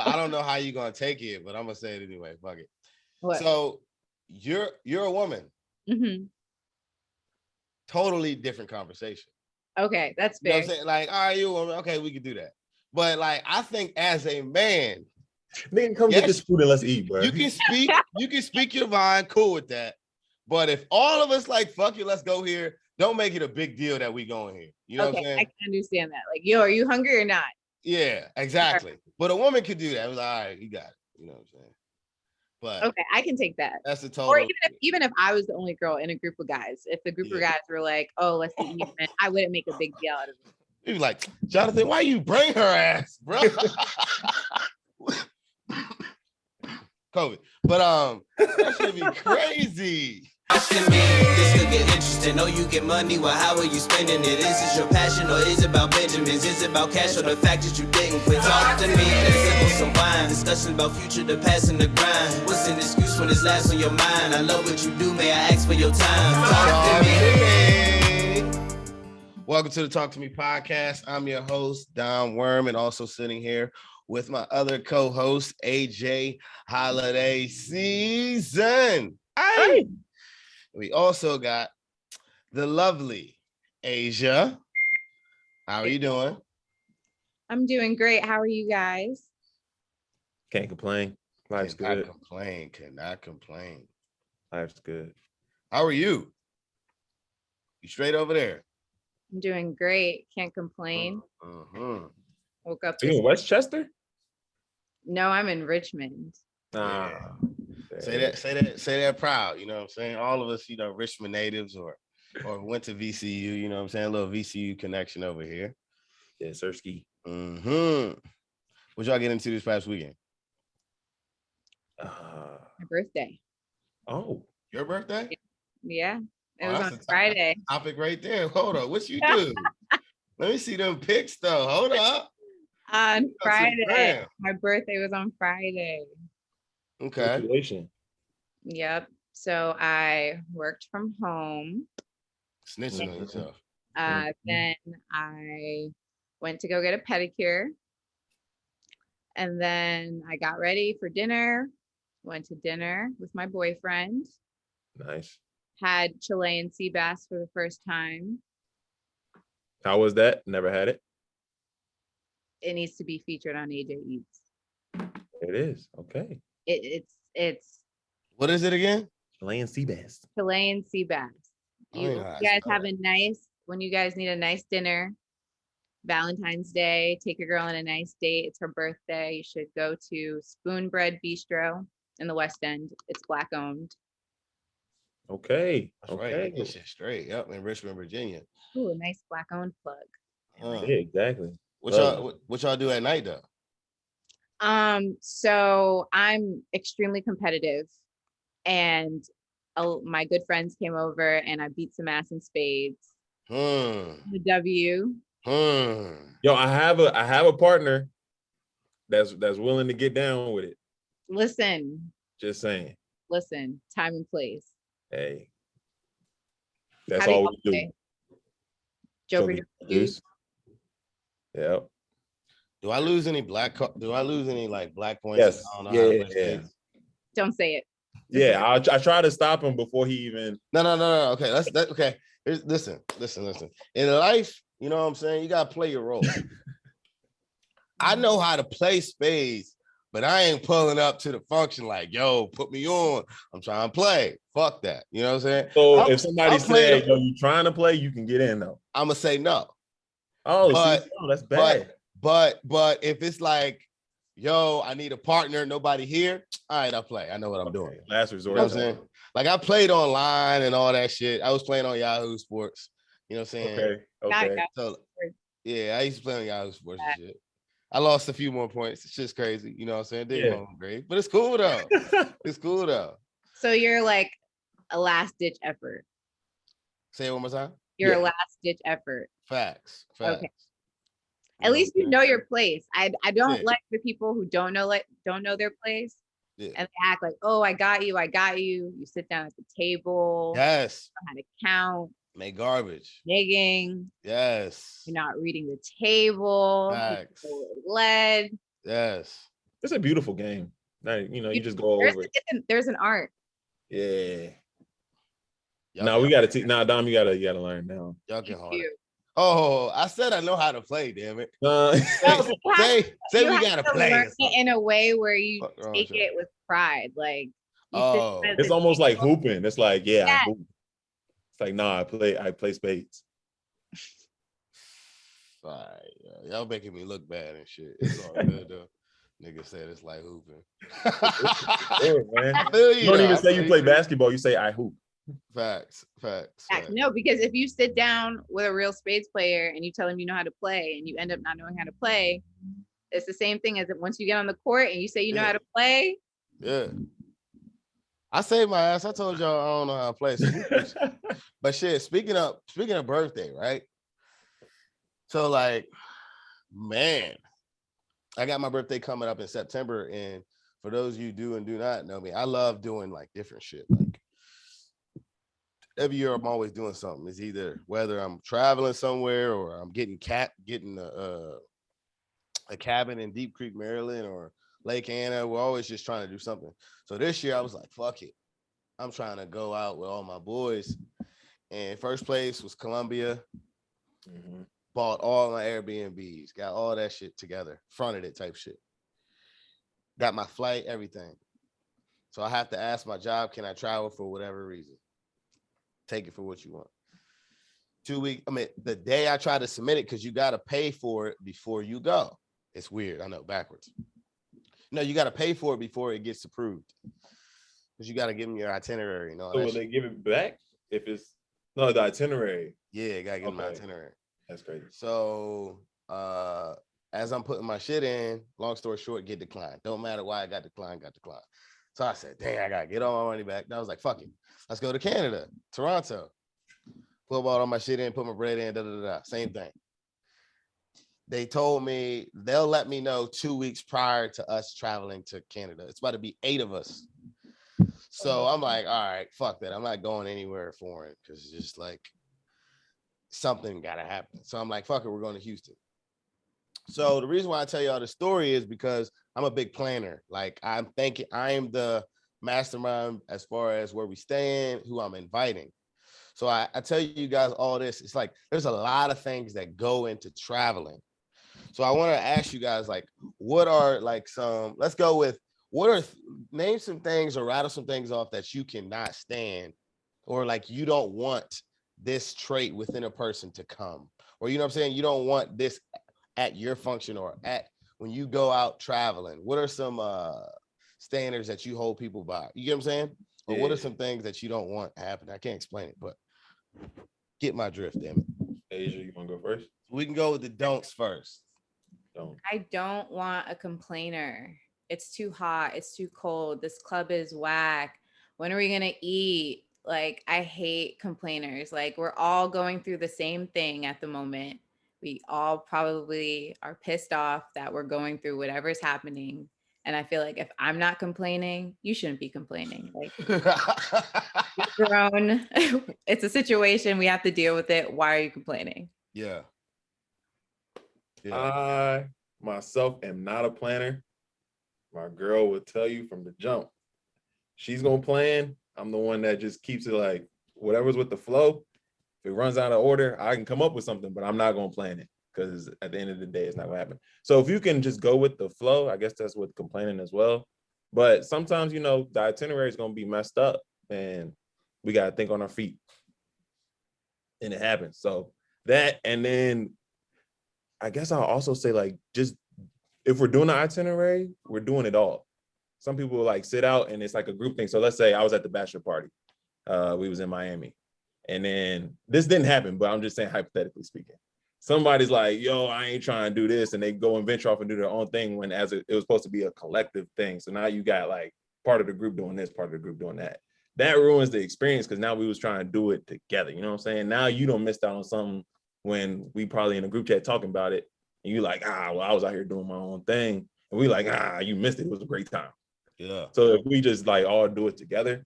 but I don't know how you're gonna take it, but I'm gonna say it anyway. Fuck it. What? So you're a woman. Mm-hmm. Totally different conversation. Okay, that's You know fair. what I'm saying? Like, all right, you a woman. Okay, we can do that. But like, I think as a man, nigga, come get this food and let's eat, bro. you can speak your mind, cool with that. But if all of us like, fuck you, let's go here, don't make it a big deal that we going here. You know what I'm saying? I can understand that. Like, yo, are you hungry or not? Yeah, exactly. But a woman could do that. It was like, all right, you got it. You know what I'm saying? But okay, I can take that. That's the total. Or even if I was the only girl in a group of guys, if the group of guys were like, oh, let's eat, I wouldn't make a big deal out of it. You'd be like, Jonathan, why you bring her ass, bro? COVID. But that should be crazy. This could get interesting. Know you get money, well, how are you spending it? Is this your passion or is it about Benjamins? Is it about cash or the fact that you didn't quit? Talk to me, let's sip some wine. Discussion about future, the past and the grind. What's an excuse when it's last on your mind? I love what you do, may I ask for your time? Talk to me. Welcome to the Talk to Me podcast. I'm your host, Don Worm, and also sitting here with my other co-host, AJ Holiday Season. Hey. We also got the lovely Asia. How are you doing? I'm doing great. How are you guys? Can't complain. Life's good. Cannot complain. Life's good. How are you? You straight over there? I'm doing great. Can't complain. Woke up. You in Westchester? No, I'm in Richmond. Yeah. Say that proud. You know what I'm saying? All of us, Richmond natives or went to VCU. You know what I'm saying? A little VCU connection over here. Yeah, Sirski. What y'all get into this past weekend? My birthday. Oh, your birthday? Yeah, it was on Friday. Topic right there. Hold on, what you do? Let me see them pics though. Hold up. On Friday. My birthday was on Friday. Okay. Yep. So I worked from home. Snitching on yourself. Then I went to go get a pedicure. And then I got ready for dinner. Went to dinner with my boyfriend. Nice. Had Chilean sea bass for the first time. How was that? Never had it. It needs to be featured on AJ Eats. It is. Okay. It's what is it again? Chilean sea bass. Chilean sea bass. You guys have when you guys need a nice dinner, Valentine's Day, take your girl on a nice date. It's her birthday. You should go to Spoon Bread Bistro in the West End. It's Black owned. Okay. That's right. This shit straight. Yep, in Richmond, Virginia. Ooh, a nice Black owned plug. Yeah, exactly. What y'all do at night though? So I'm extremely competitive, and my good friends came over and I beat some ass in spades. The W. Yo, I have a partner that's willing to get down with it. Listen. Just saying. Listen, time and place. Hey. That's all we do. Joker juice. Yep. Do I lose any black points? Yes. Yeah. Don't say it. Yeah, I try to stop him before he even. No. Okay, okay. Listen. In life, you know what I'm saying? You gotta play your role. I know how to play spades, but I ain't pulling up to the function like, yo, put me on. I'm trying to play. Fuck that. You know what I'm saying? So if somebody said, yo, you trying to play, you can get in though. I'm gonna say no. Oh, that's bad. But if it's like, yo, I need a partner, nobody here. All right, I'll play. I know what I'm doing. Last resort. You know what I'm saying? Like I played online and all that shit. I was playing on Yahoo Sports. You know what I'm saying? Okay. So yeah, I used to play on Yahoo Sports and shit. I lost a few more points. It's just crazy. You know what I'm saying? Didn't go great, but it's cool though. It's cool though. So you're like a last ditch effort. Say it one more time. You're a last ditch effort. Facts. Okay. At least you know your place. I don't like the people who don't know their place. Yeah. And they act like, oh, I got you. You sit down at the table. Yes. Know how to count. Make garbage. Digging. Yes. You're not reading the table. Facts. Lead. Yes. It's a beautiful game. You just go over it. There's an art. Yeah. Now we gotta now Dom, you gotta learn now. Y'all get harder. Oh, I said I know how to play, damn it. Say we gotta play learn it in a way where you take it with pride. Like it's almost like hooping. It's like, I hoop. It's like, nah, I play spades. All right, y'all making me look bad and shit. It's all good though. Nigga said it's like hooping. Man. You don't even say you play basketball. You say I hoop. Facts. No, because if you sit down with a real spades player and you tell him you know how to play and you end up not knowing how to play, it's the same thing as if once you get on the court and you say you know how to play. Yeah. I saved my ass. I told y'all I don't know how to play. But shit, speaking of birthday, right? So like, man, I got my birthday coming up in September, and for those of you do and do not know me, I love doing like different shit. Like every year, I'm always doing something. It's either whether I'm traveling somewhere or I'm getting a cabin in Deep Creek, Maryland, or Lake Anna. We're always just trying to do something. So this year, I was like, fuck it, I'm trying to go out with all my boys. And first place was Columbia. Mm-hmm. Bought all my Airbnbs, got all that shit together, fronted it type shit. Got my flight, everything. So I have to ask my job, can I travel for whatever reason? Take it for what you want. 2 weeks, the day I try to submit it, because you got to pay for it before you go. It's weird, I know, backwards. No, you got to pay for it before it gets approved. Because you got to give them your itinerary and all that. So will they give it back if it's the itinerary? Yeah, got to give them the itinerary. That's crazy. So as I'm putting my shit in, long story short, get declined. Don't matter why I got declined. So I said, dang, I got to get all my money back. And I was like, fuck it. Let's go to Canada, Toronto. Put all my shit in, put my bread in, Same thing. They told me they'll let me know 2 weeks prior to us traveling to Canada. It's about to be 8 of us. So I'm like, all right, fuck that. I'm not going anywhere foreign because it's just like, something gotta happen. So I'm like, fuck it, we're going to Houston. So the reason why I tell y'all the story is because I'm a big planner. Like I'm thinking I am the mastermind as far as where we staying, who I'm inviting. So I tell you guys all this. It's like there's a lot of things that go into traveling. So I want to ask you guys, like, what are like let's go with name some things or rattle some things off that you cannot stand, or like you don't want this trait within a person to come, or you know what I'm saying, you don't want this at your function or at when you go out traveling. What are some standards that you hold people by? You get what I'm saying? Or what are some things that you don't want to happen? I can't explain it, but get my drift, damn it. Asia, you want to go first? We can go with the don'ts first. I don't want a complainer. It's too hot. It's too cold. This club is whack. When are we going to eat? Like, I hate complainers. Like, we're all going through the same thing at the moment. We all probably are pissed off that we're going through whatever's happening. And I feel like if I'm not complaining, you shouldn't be complaining. Like, you're grown. It's a situation. We have to deal with it. Why are you complaining? Yeah. I myself am not a planner. My girl will tell you from the jump. She's going to plan. I'm the one that just keeps it like whatever's with the flow. If it runs out of order, I can come up with something, but I'm not going to plan it because at the end of the day, it's not going to happen. So if you can just go with the flow, I guess that's with complaining as well. But sometimes, you know, the itinerary is going to be messed up and we got to think on our feet. And it happens. So that, and then I guess I'll also say, like, just if we're doing the itinerary, we're doing it all. Some people like sit out and it's like a group thing. So let's say I was at the bachelor party. We was in Miami. And then this didn't happen, but I'm just saying hypothetically speaking. Somebody's like, yo, I ain't trying to do this. And they go and venture off and do their own thing when it was supposed to be a collective thing. So now you got like part of the group doing this, part of the group doing that. That ruins the experience because now we was trying to do it together. You know what I'm saying? Now you don't miss out on something when we probably in a group chat talking about it. And you like, well, I was out here doing my own thing. And we like, you missed it. It was a great time. Yeah. So if we just like all do it together,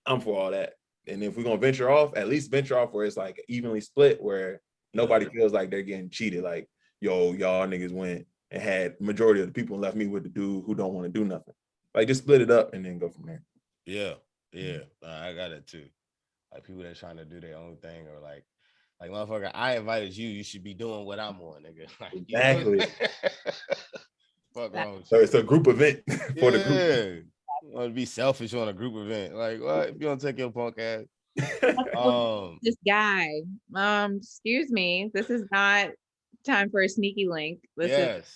I'm for all that. And if we're going to venture off, at least venture off where it's like evenly split, where nobody feels like they're getting cheated. Like, yo, y'all niggas went and had majority of the people and left me with the dude who don't want to do nothing. Like just split it up and then go from there. Yeah, I got it too. Like people that's trying to do their own thing, or like motherfucker, I invited you. You should be doing what I'm on, nigga. Like, exactly. Fuck wrong with so you. it's a group event for the group. You want to be selfish on a group event? Like what? If you don't take your punk ass. This guy. Excuse me. This is not time for a sneaky link. Yes.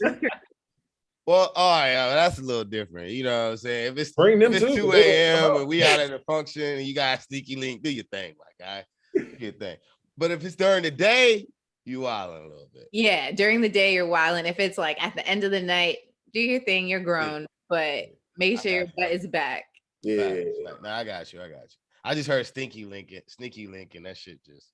Well, all right, that's a little different. You know what I'm saying? If it's, Bring them if it's too, 2 a.m. and we out at a function and you got a sneaky link, do your thing, my guy. Do your thing. But if it's during the day, you wilding a little bit. Yeah, during the day, you're wilding. If it's like at the end of the night, do your thing, you're grown, but make sure your butt is back. Yeah. No, I got you. I just heard sneaky link, and that shit just,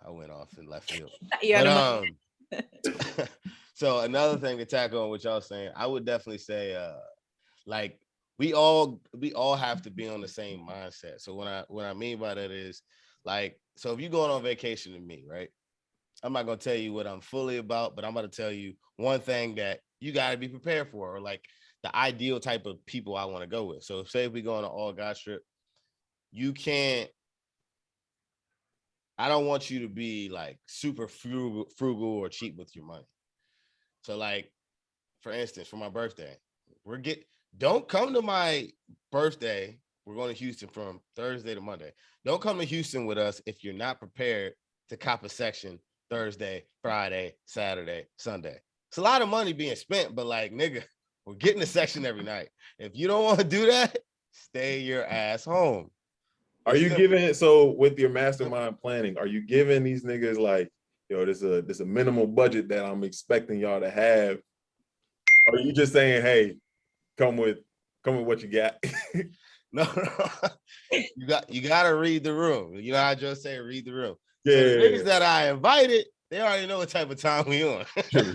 I went off in left field. But, so another thing to tackle on what y'all saying, I would definitely say, like we all have to be on the same mindset. So what I mean by that is, like, so if you're going on vacation with me, right? I'm not gonna tell you what I'm fully about, but I'm gonna tell you one thing that you got to be prepared for, or like the ideal type of people I want to go with. So say if we go on an all guys trip, I don't want you to be like super frugal or cheap with your money. So like, for instance, for my birthday, don't come to my birthday. We're going to Houston from Thursday to Monday. Don't come to Houston with us if you're not prepared to cop a section Thursday, Friday, Saturday, Sunday. It's a lot of money being spent, but like, nigga, we're getting a section every night. If you don't want to do that, stay your ass home. Are you giving, so with your mastermind planning, are you giving these niggas like, yo, there's a minimal budget that I'm expecting y'all to have? Or are you just saying, hey, come with what you got? No. You gotta read the room. You know how I just say read the room. Yeah. So the niggas that I invited, they already know what type of time we on. True.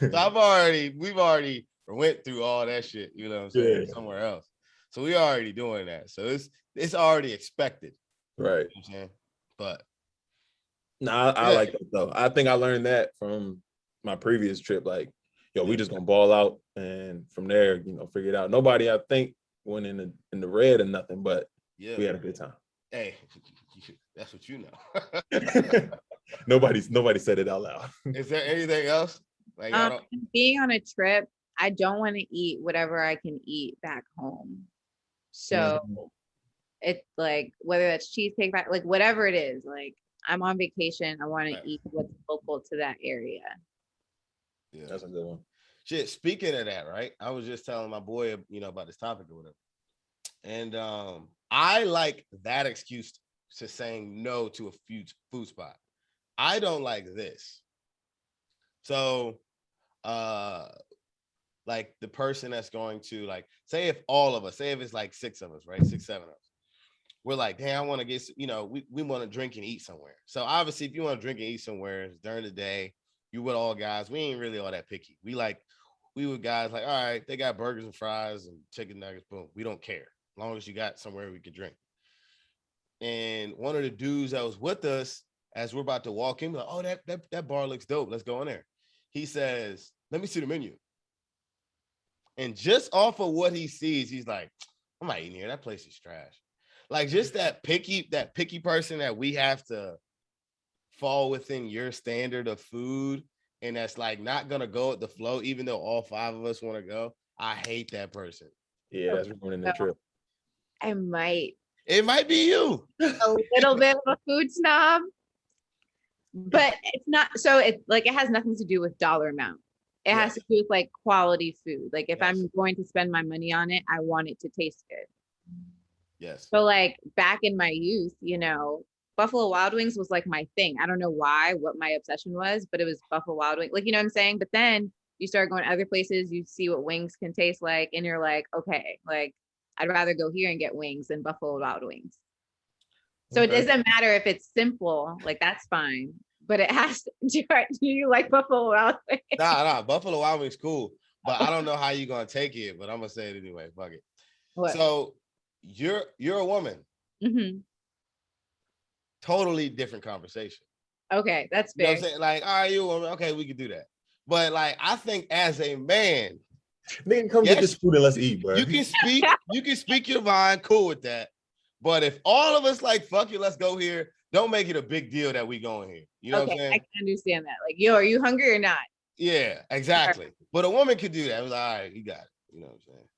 So we've already went through all that shit, you know what I'm saying, somewhere else. So we already doing that. So it's already expected. Right. You know what I'm saying? But I like that though. I think I learned that from my previous trip. Like, yo, we just gonna ball out and from there, figure it out. Nobody, I think, went in the red or nothing, but we had a good time. Hey, that's what you know. Nobody said it out loud. Is there anything else? Like, being on a trip, I don't want to eat whatever I can eat back home. So it's like, whether that's cheesecake, like whatever it is, like I'm on vacation, I want to eat what's local to that area. Yeah, that's a good one. Shit, speaking of that, right? I was just telling my boy, about this topic or whatever. And I like that excuse to saying no to a food spot. I don't like this. So like the person that's going to, like, say if it's like 6 of us, right? 6, 7 of us. We're like, hey, I want to get, we want to drink and eat somewhere. So obviously, if you want to drink and eat somewhere during the day, you with all guys, we ain't really all that picky. We were guys like, all right, they got burgers and fries and chicken nuggets, boom. We don't care. As long as you got somewhere we could drink. And one of the dudes that was with us, as we're about to walk in, like, oh, that bar looks dope. Let's go in there. He says, let me see the menu. And just off of what he sees, he's like, I'm not eating here. That place is trash. Like, just that picky person that we have to fall within your standard of food, and that's like not gonna go with the flow, even though all 5 of us want to go. I hate that person. Yeah, that's ruining the trip. It might be you. A little bit of a food snob, but it's not. So it has nothing to do with dollar amount. It has to do with like quality food. Like if I'm going to spend my money on it, I want it to taste good. Yes. So like back in my youth, Buffalo Wild Wings was like my thing. I don't know what my obsession was, but it was Buffalo Wild Wings. Like, you know what I'm saying? But then you start going to other places, you see what wings can taste like, and you're like, okay, like I'd rather go here and get wings than Buffalo Wild Wings. So It doesn't matter if it's simple, like that's fine. But it has to, do you like Buffalo Wild Wings? Nah, Buffalo Wild Wings cool. But I don't know how you're gonna take it, but I'm gonna say it anyway. Fuck it. What? So you're a woman. Mm-hmm. Totally different conversation. Okay, that's fair. You know what I'm saying? Like, all right, you a woman. Okay, we could do that. But like, I think as a man, nigga, come get this food and let's eat, bro. You can speak your mind, cool with that. But if all of us like, fuck you, let's go here, don't make it a big deal that we going here. You know what I'm saying? I can understand that. Like, yo, are you hungry or not? Yeah, exactly. But a woman could do that. It was all right, you got it. You know what I'm saying?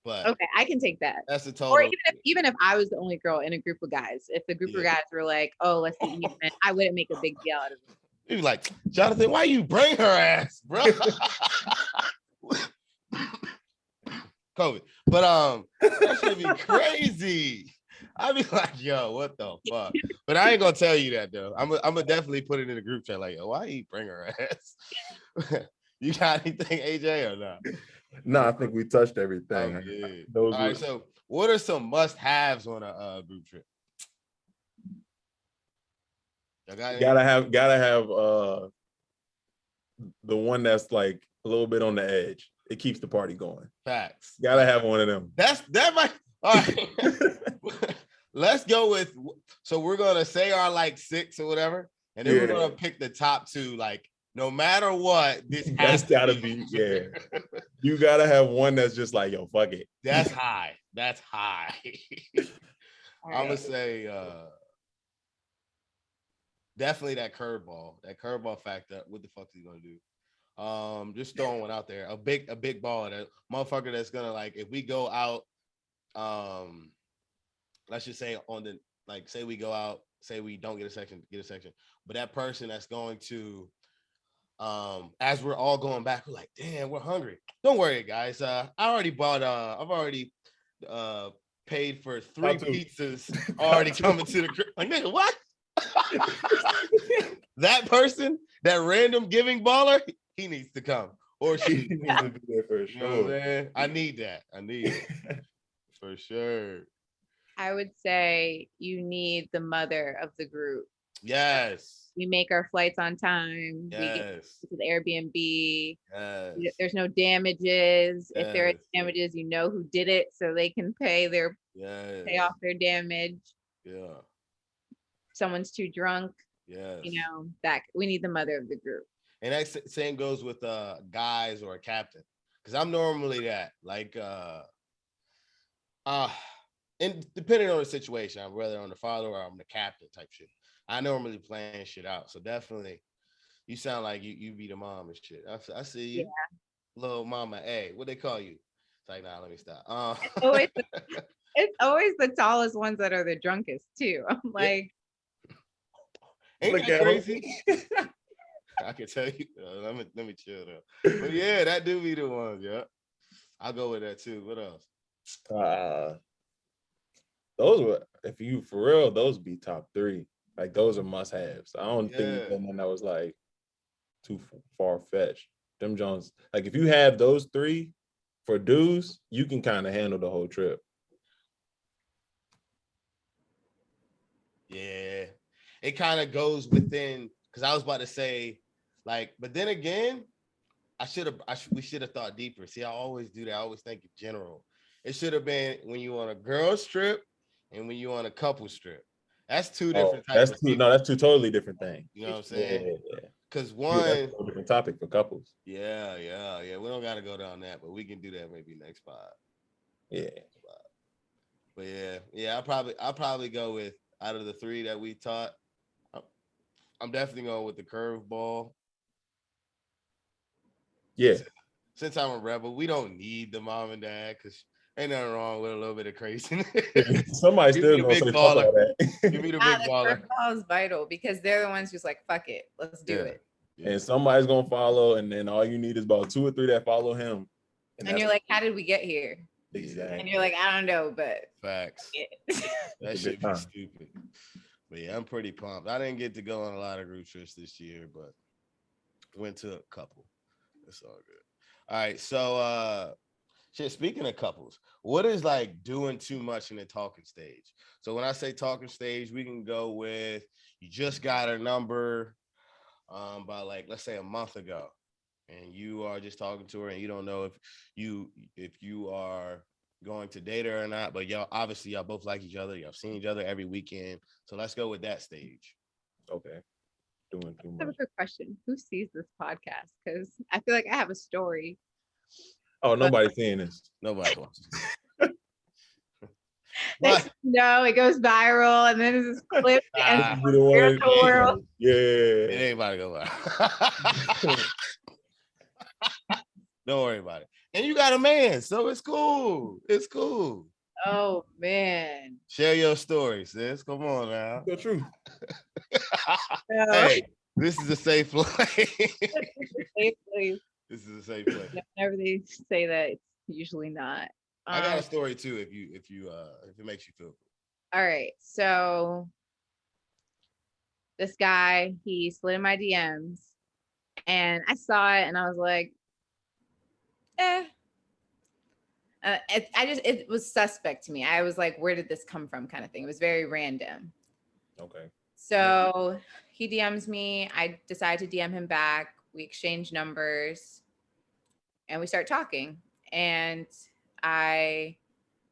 But okay, I can take that. That's the total. Or even if I was the only girl in a group of guys, if the group of guys were like, oh, let's eat, I wouldn't make a big deal out of it. You'd be like, Jonathan, why you bring her ass, bro? COVID. But that should be crazy. I'd be like, yo, what the fuck? But I ain't gonna tell you that though. I'm gonna definitely put it in the group chat, like, yo, why you bring her ass? You got anything, AJ, or not? No, I think we touched everything. All right, so what are some must-haves on a group trip? Gotta have the one that's like a little bit on the edge. It keeps the party going. Facts. Gotta have one of them. That might. All right. Let's go with. So we're gonna say our like 6 or whatever, and then we're gonna pick the top 2. Like no matter what, that's gotta be. Yeah. You gotta have one that's just like, yo, fuck it. That's high. That's high. I'm gonna say definitely that curveball. That curveball factor. What the fuck is he gonna do? Just throwing one out there. A big ball. That motherfucker that's gonna like if we go out, let's just say on the like say we go out, say we don't get a section, but that person that's going to as we're all going back, we're like, damn, we're hungry. Don't worry, guys. I've already paid for 3 pizzas already coming to the crib. Like, nigga, what? That person, that random giving baller, he needs to come. Or she needs to be there for sure. You know what I'm saying? I need that. I need it. For sure. I would say you need the mother of the group. Yes. We make our flights on time. Yes. We get to the Airbnb. Yes. There's no damages. Yes. If there are damages, you know who did it, so they can pay off their damage. Yeah. Someone's too drunk. Yes. You know, that we need the mother of the group. And that same goes with guys or a captain. Because I'm normally that. Like and depending on the situation, I'm whether I'm the father or I'm the captain type shit. I normally plan shit out. So definitely, you sound like you be the mom and shit. I see you. Yeah. Little mama, hey, what they call you? It's like, nah, let me stop. It's always the tallest ones that are the drunkest too. I'm like, ain't that crazy? I can tell you. Let me chill though. But yeah, that do be the ones. Yeah, I'll go with that too. What else? Those were, if you for real, those be top 3. Like those are must-haves. I don't think anything that was like too far-fetched. Them Jones, like if you have those 3 for dudes, you can kind of handle the whole trip. Yeah, it kind of goes within. Because I was about to say, like, but then again, we should have thought deeper. See, I always do that. I always think in general. It should have been when you on a girl's trip and when you on a couple's trip. That's 2 different types. That's 2 totally different things. You know what I'm saying? Yeah. Because one that's a different topic for couples. Yeah. We don't got to go down that, but we can do that maybe next pod. Yeah. But yeah. I'll probably go with out of the 3 that we taught. I'm definitely going with the curveball. Yeah. Since I'm a rebel, we don't need the mom and dad because ain't nothing wrong with a little bit of craziness. Somebody still gonna say fuck all that. Give me the big baller. Curveball is vital because they're the ones who's like, fuck it, let's do it. Yeah. And somebody's gonna follow, and then all you need is about 2 or 3 that follow him. And you're like, how did we get here? Exactly. And you're like, I don't know, but facts. That should be stupid. But yeah, I'm pretty pumped. I didn't get to go on a lot of group trips this year, but went to a couple. It's all good. All right, so speaking of couples, what is like doing too much in the talking stage? So when I say talking stage, we can go with you just got a number by like let's say a month ago, and you are just talking to her, and you don't know if you are going to date her or not, but y'all both like each other. Y'all seen each other every weekend. So let's go with that stage. Okay. Doing too I have a much. quick question. Who sees this podcast? Because I feel like I have a story. Oh, nobody's seeing this. Nobody watches. No, it goes viral, and then it's this clip and You the one- the world. It Yeah. ain't about to go out. Don't worry about it. And you got a man, so it's cool. It's cool. Oh man. Share your story, sis. Come on now. The truth. Hey, this is a safe place. Safe place. This is a safe place. Whenever they say that, it's usually not. I got a story too, if it makes you feel cool. All right. So this guy, he slid in my DMs and I saw it and I was like, it was suspect to me. I was like, where did this come from kind of thing. It was very random. Okay. So he DMs me. I decide to DM him back. We exchange numbers and we start talking. And I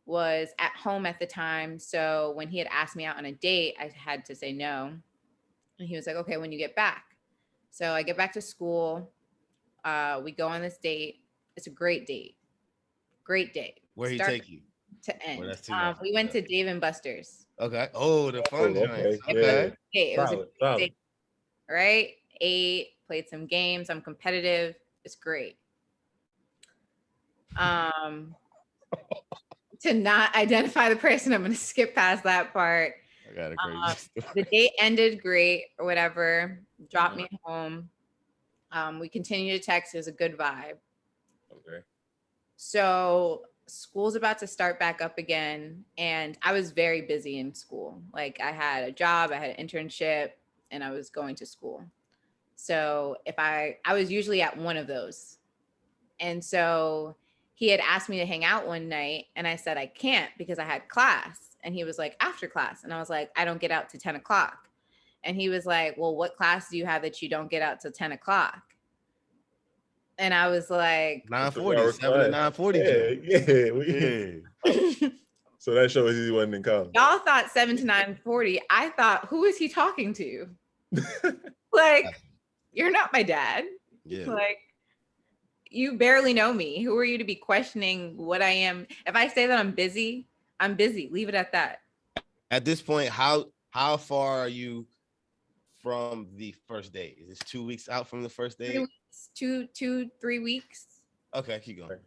was at home at the time. So when he had asked me out on a date, I had to say no. And he was like, okay, when you get back. So I get back to school. We go on this date. It's a great date. Great date. Where he take you? To end. Well, we went to Dave and Buster's. Okay. Oh, the fun joints. Okay. It was a Solid. great date. Right? Ate, played some games. I'm competitive. It's great. To not identify the person, I'm going to skip past that part. I got a crazy story. The date ended great or whatever. Dropped me home. We continued to text. It was a good vibe. Okay. So school's about to start back up again. And I was very busy in school. Like I had a job, I had an internship, and I was going to school. So I was usually at one of those. And so he had asked me to hang out one night and I said, I can't because I had class. And he was like, after class. And I was like, I don't get out to 10 o'clock. And he was like, well, what class do you have that you don't get out till 10 o'clock? And I was like, 9:40, 7 to 9:40. Yeah. So that shows he wasn't in college. Y'all thought 7 to 9:40. I thought, who is he talking to? Like, you're not my dad. Yeah. Like, you barely know me. Who are you to be questioning what I am? If I say that I'm busy, I'm busy. Leave it at that. At this point, how far are you from the first date? Is this 2 weeks out from the first date? 3 weeks, 3 weeks. Okay, keep going.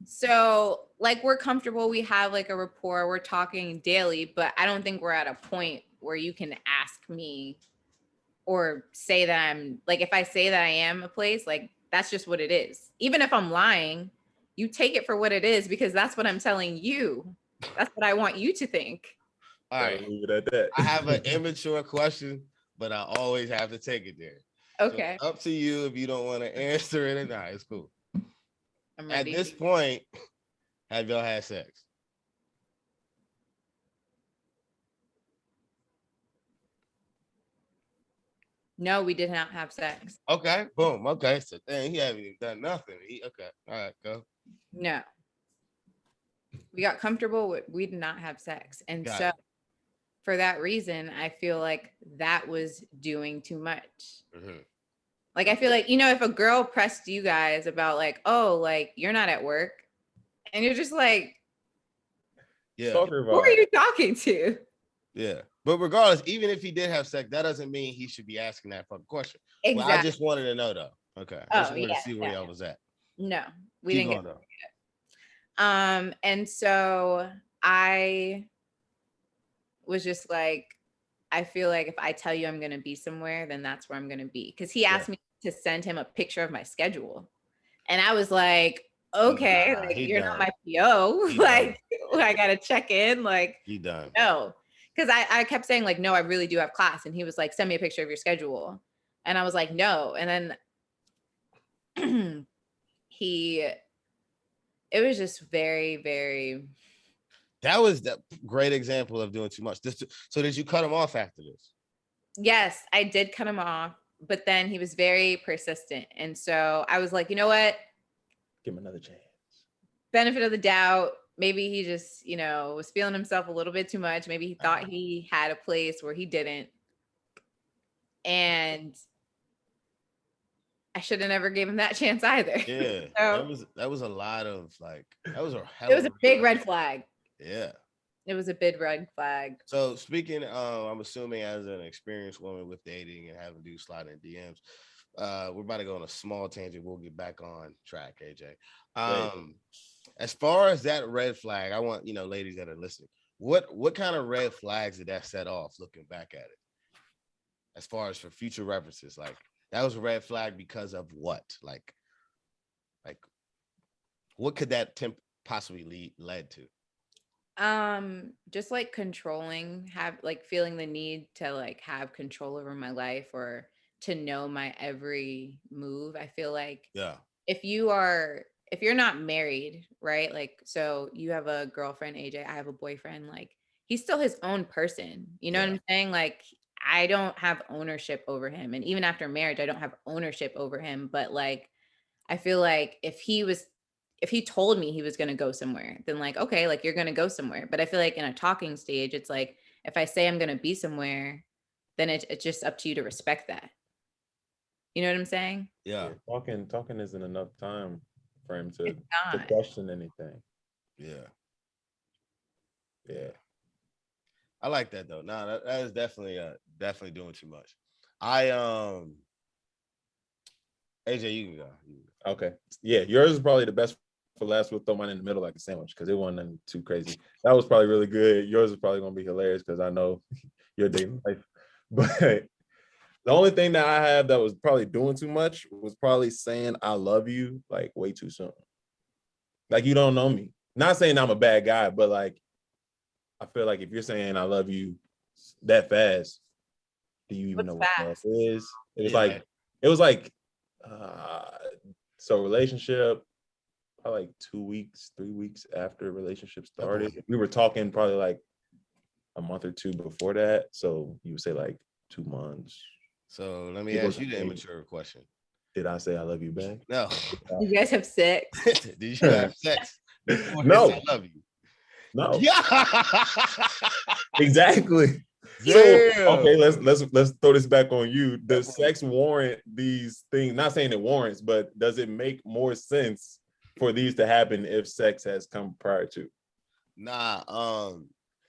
So like we're comfortable. We have like a rapport. We're talking daily, but I don't think we're at a point where you can ask me or say that I'm like, if I say that I am a place, like that's just what it is. Even if I'm lying, you take it for what it is because that's what I'm telling you. That's what I want you to think. All right. Leave it at that. I have an immature question, but I always have to take it there. Okay. So up to you if you don't want to answer it or not. It's cool. I'm At ready. this point, have y'all had sex? No, we did not have sex. Okay, boom. Okay, so dang, he haven't even done nothing. Okay, all right, go. No. We got comfortable with, we did not have sex. And Got so it. for that reason, I feel like that was doing too much. Mhm. Like, I feel like, you know, if a girl pressed you guys about like, oh, like you're not at work and you're just like, Yeah, who are you talking to? yeah. But regardless, even if he did have sex, that doesn't mean he should be asking that fucking question. Exactly. Well, I just wanted to know though. Okay. I just Oh, wanted yeah, to see where yeah. y'all was at. No, we Keep didn't going, though. get. And so I was just like, I feel like if I tell you I'm going to be somewhere, then that's where I'm going to be. Because he asked me to send him a picture of my schedule. And I was like, okay, Nah, like he you're done. not my PO. He Like, I got to check in. Like, He done. no. Because I kept saying like, no, I really do have class. And he was like, send me a picture of your schedule. And I was like, no. And then it was just very, very. That was the great example of doing too much. So did you cut him off after this? Yes, I did cut him off, but then he was very persistent. And so I was like, you know what? Give him another chance. Benefit of the doubt. Maybe he just, you know, was feeling himself a little bit too much. Maybe he thought he had a place where he didn't. And I should have never given him that chance either. Yeah, So, that was a lot of like, that was a hell it of was a big red flag. Yeah. It was a big red flag. So speaking, I'm assuming as an experienced woman with dating and having dudes slide in DMs, we're about to go on a small tangent. We'll get back on track, AJ. As far as that red flag, I want, ladies that are listening, what kind of red flags did that set off looking back at it? As far as for future references, like that was a red flag because of what? Like what could that possibly led to? Just like controlling, feeling the need to like have control over my life or to know my every move. I feel like if you're not married, right? Like, so you have a girlfriend, AJ, I have a boyfriend, like he's still his own person. You know what I'm saying? Like, I don't have ownership over him. And even after marriage, I don't have ownership over him. But like, I feel like if he told me he was going to go somewhere, then like, okay, like you're going to go somewhere. But I feel like in a talking stage, it's like, if I say I'm going to be somewhere, then it's just up to you to respect that. You know what I'm saying? Yeah. Talking isn't enough time for him to question anything. Yeah. Yeah. I like that though. No, that is definitely doing too much. AJ, you can go. Okay. Yeah, yours is probably the best for last. We'll throw mine in the middle like a sandwich because it wasn't too crazy. That was probably really good. Yours is probably gonna be hilarious because I know your dating life. But the only thing that I have that was probably doing too much was probably saying I love you like way too soon. Like, you don't know me. Not saying I'm a bad guy, but like I feel like if you're saying I love you that fast, do you even know what fast is? It was like so relationship probably like 2 weeks, 3 weeks after relationship started. We were talking probably like a month or two before that. So you would say like 2 months. So let me ask you the immature question. Did I say I love you back? No. You guys have sex? Did you have sex before no. I love you? No. Yeah. Exactly. So, okay, let's throw this back on you. Does sex warrant these things? Not saying it warrants, but does it make more sense for these to happen if sex has come prior to? Nah.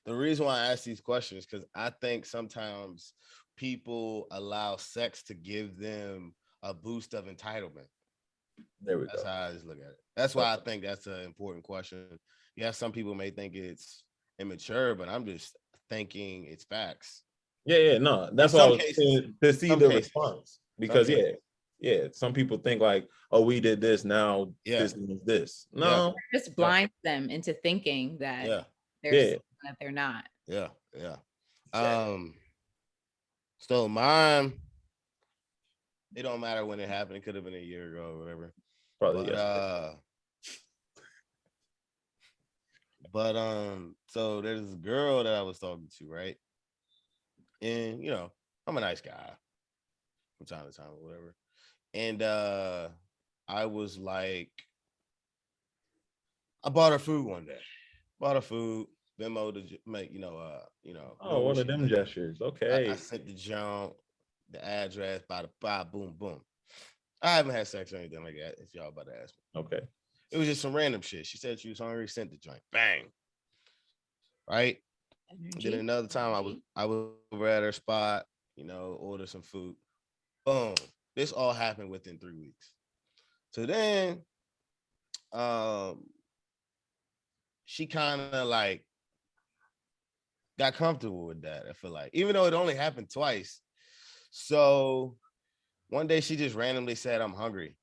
The reason why I ask these questions is because I think sometimes people allow sex to give them a boost of entitlement. That's how I just look at it. That's why I think that's an important question. Yeah, some people may think it's immature, but I'm just thinking it's facts. Yeah, no. That's why I was saying to see the response. Because some people think like, oh, we did this, now this means this. No. It just blinds them into thinking that that they're not. Yeah. So mine, it don't matter when it happened. It could have been a year ago or whatever. Probably. But so there's this girl that I was talking to, right? And I'm a nice guy from time to time or whatever. And I was like, I bought her food one day. Bought her food, Venmo to make, Oh, one of them gestures. Okay. I sent the junk, the address, boom, boom. I haven't had sex or anything like that, if y'all about to ask me. Okay. It was just some random shit. She said she was hungry, sent the joint. Bang. Right? Then another time I was over at her spot, order some food. Boom. This all happened within 3 weeks. So then she kind of like got comfortable with that, I feel like, even though it only happened twice. So one day she just randomly said, I'm hungry.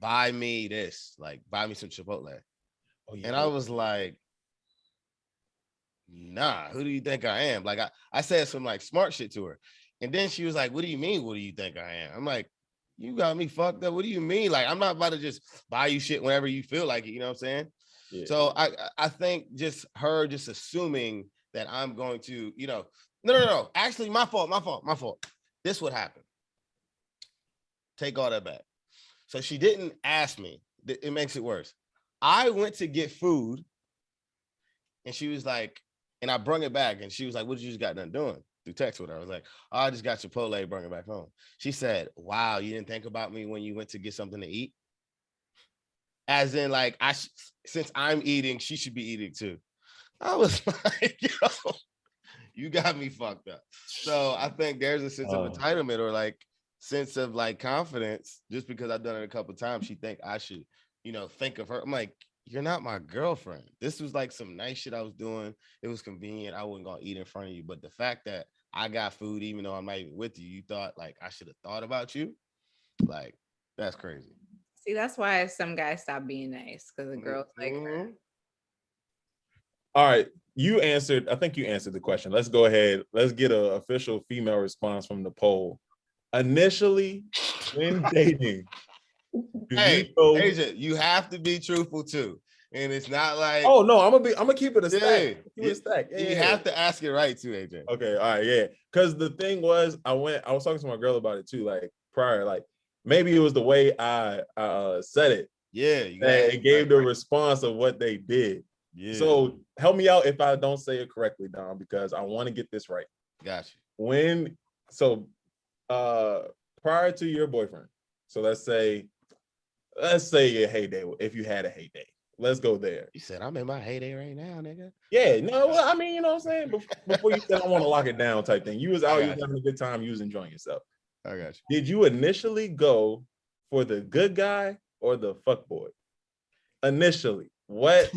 Buy me this, like buy me some Chipotle. Oh, yeah. And I was like, nah, who do you think I am? Like I said some like smart shit to her. And then she was like, what do you mean? What do you think I am? I'm like, you got me fucked up. What do you mean? Like, I'm not about to just buy you shit whenever you feel like it. You know what I'm saying? Yeah. So I think just her just assuming that I'm going to, no. Actually, my fault. This would happen. Take all that back. So she didn't ask me. It makes it worse. I went to get food and she was like, and I brung it back and she was like, what you just got done doing? through text with her. I was like, oh, I just got Chipotle, bring it back home. She said, wow, you didn't think about me when you went to get something to eat? As in, like, since I'm eating, she should be eating too. I was like, yo, you got me fucked up. So I think there's a sense of entitlement or like sense of like confidence. Just because I've done it a couple of times, she think I should, think of her. I'm like, you're not my girlfriend. This was like some nice shit I was doing. It was convenient. I wasn't gonna eat in front of you. But the fact that I got food, even though I'm not even with you, you thought like I should have thought about you. Like, that's crazy. See, that's why some guys stop being nice, because the girls like her. All right. I think you answered the question. Let's go ahead. Let's get an official female response from the poll. Initially, when dating, hey, Agent, you have to be truthful too. And it's not like, oh no, I'm gonna keep it a stack. You have to ask it right too, AJ. Okay, all right, yeah. Because the thing was, I was talking to my girl about it too, like prior, like maybe it was the way I said it. Yeah, it gave the response of what they did. Yeah. So help me out if I don't say it correctly, Dom, because I want to get this right. Gotcha. Prior to your boyfriend, so let's say your heyday, if you had a heyday. Let's go there. You said I'm in my heyday right now, nigga. Yeah, no, well, I mean, you know what I'm saying? Before you said I want to lock it down type thing. You was out, you was having a good time, you was enjoying yourself. I got you. Did you initially go for the good guy or the fuck boy? Initially. What?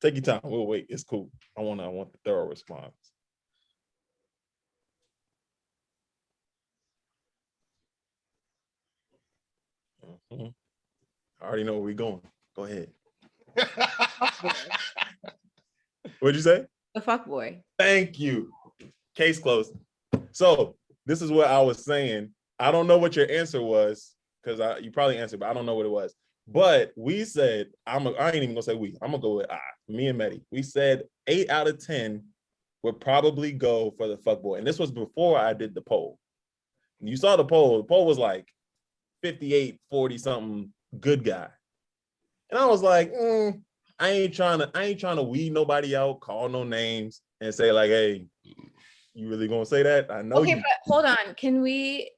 Take your time. We'll wait. It's cool. I want the thorough response. Mm-hmm. I already know where we're going. Go ahead. What'd you say? The fuck boy. Thank you. Case closed. So this is what I was saying. I don't know what your answer was because you probably answered, but I don't know what it was. But we said, I ain't even gonna say we. I'm gonna go with me and Medi. We said 8 out of 10 would probably go for the fuck boy, and this was before I did the poll. You saw the poll. The poll was like 58, 40 something good guy. And I was like, I ain't trying to weed nobody out, call no names, and say like, hey, you really gonna say that? I know. Okay, but hold on. Can we?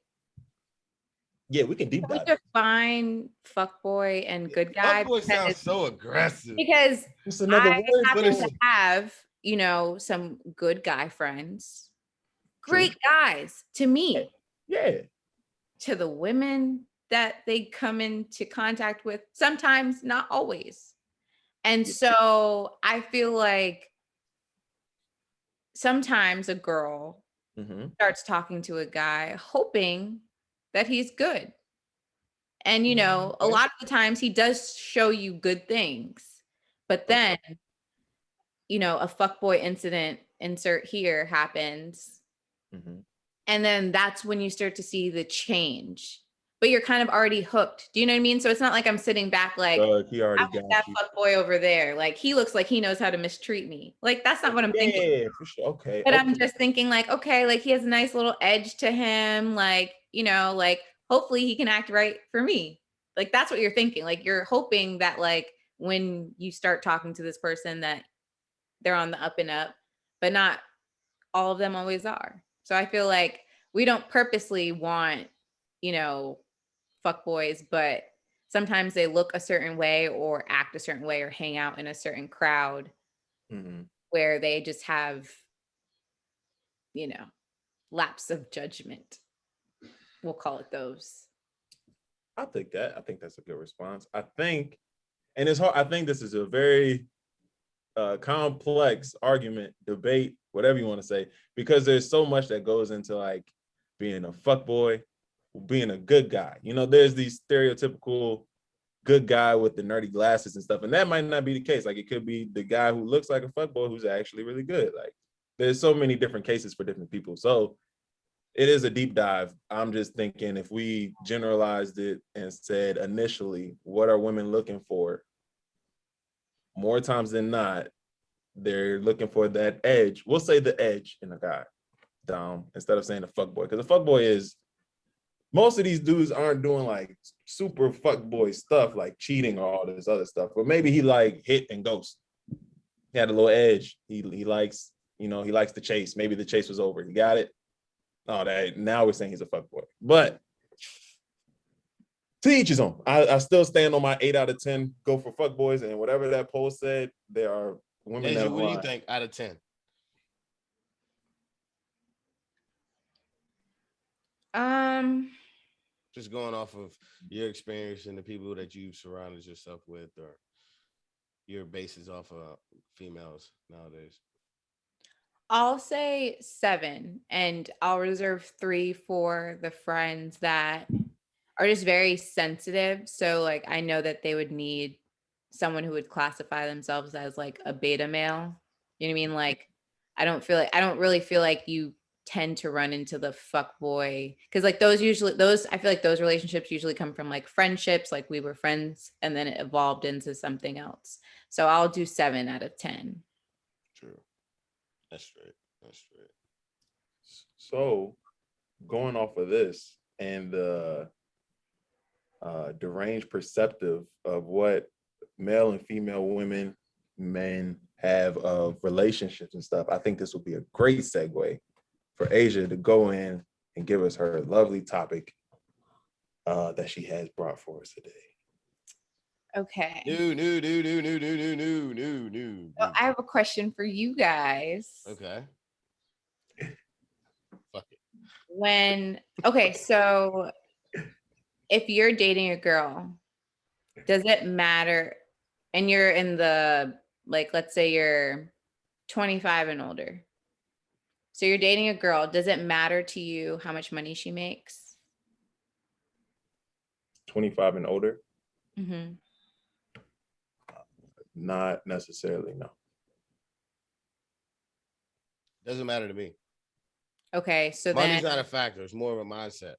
Yeah, we can deep dive. We define fuckboy and good guy. Fuckboy sounds so aggressive. Because it's another word, happen to have, some good guy friends, great guys to me. Yeah. To the women that they come into contact with, sometimes, not always. And so I feel like sometimes a girl starts talking to a guy hoping that he's good. And, a lot of the times he does show you good things, but then, a fuckboy incident, insert here, happens. And then that's when you start to see the change, but you're kind of already hooked. Do you know what I mean? So it's not like I'm sitting back like, he already got that fuckboy over there. Like, he looks like he knows how to mistreat me. Like, that's not what I'm thinking. Yeah, for sure. Okay. But I'm just thinking like, okay, like he has a nice little edge to him. Like, like hopefully he can act right for me. Like, that's what you're thinking. Like, you're hoping that like when you start talking to this person that they're on the up and up, but not all of them always are. So I feel like we don't purposely want, fuck boys, but sometimes they look a certain way or act a certain way or hang out in a certain crowd where they just have, lapse of judgment. We'll call it those. I think that's a good response. I think, and it's hard. I think this is a very complex argument, debate, whatever you want to say, because there's so much that goes into like being a fuckboy, being a good guy. There's these stereotypical good guy with the nerdy glasses and stuff, and that might not be the case. Like, it could be the guy who looks like a fuckboy who's actually really good. Like, there's so many different cases for different people. So it is a deep dive. I'm just thinking if we generalized it and said initially, what are women looking for? More times than not, they're looking for that edge. We'll say the edge in a guy, Dom, instead of saying a fuckboy. Because a fuckboy is, most of these dudes aren't doing like super fuckboy stuff like cheating or all this other stuff. But maybe he like hit and ghost. He had a little edge. He likes, he likes the chase. Maybe the chase was over. He got it. Oh, that now we're saying he's a fuckboy. But to each his own. I still stand on my 8 out of 10 go for fuckboys, and whatever that poll said, there are women that what do you think out of 10? Just going off of your experience and the people that you've surrounded yourself with, or your basis off of females nowadays. I'll say 7, and I'll reserve 3 for the friends that are just very sensitive. So like, I know that they would need someone who would classify themselves as like a beta male. You know what I mean? Like, I don't really feel like you tend to run into the fuck boy, because like I feel like those relationships usually come from like friendships, like we were friends and then it evolved into something else. So I'll do 7 out of 10. True. That's straight. So going off of this and the deranged perceptive of what male and female men have of relationships and stuff, I think this will be a great segue for Asia to go in and give us her lovely topic that she has brought for us today. Okay. No. So I have a question for you guys. Okay. Fuck it. So if you're dating a girl, does it matter? And you're in the, like, let's say you're 25 and older. So you're dating a girl. Does it matter to you how much money she makes? 25 and older? Mm-hmm. Not necessarily, no. Doesn't matter to me. Okay, so money's not a factor. It's more of a mindset.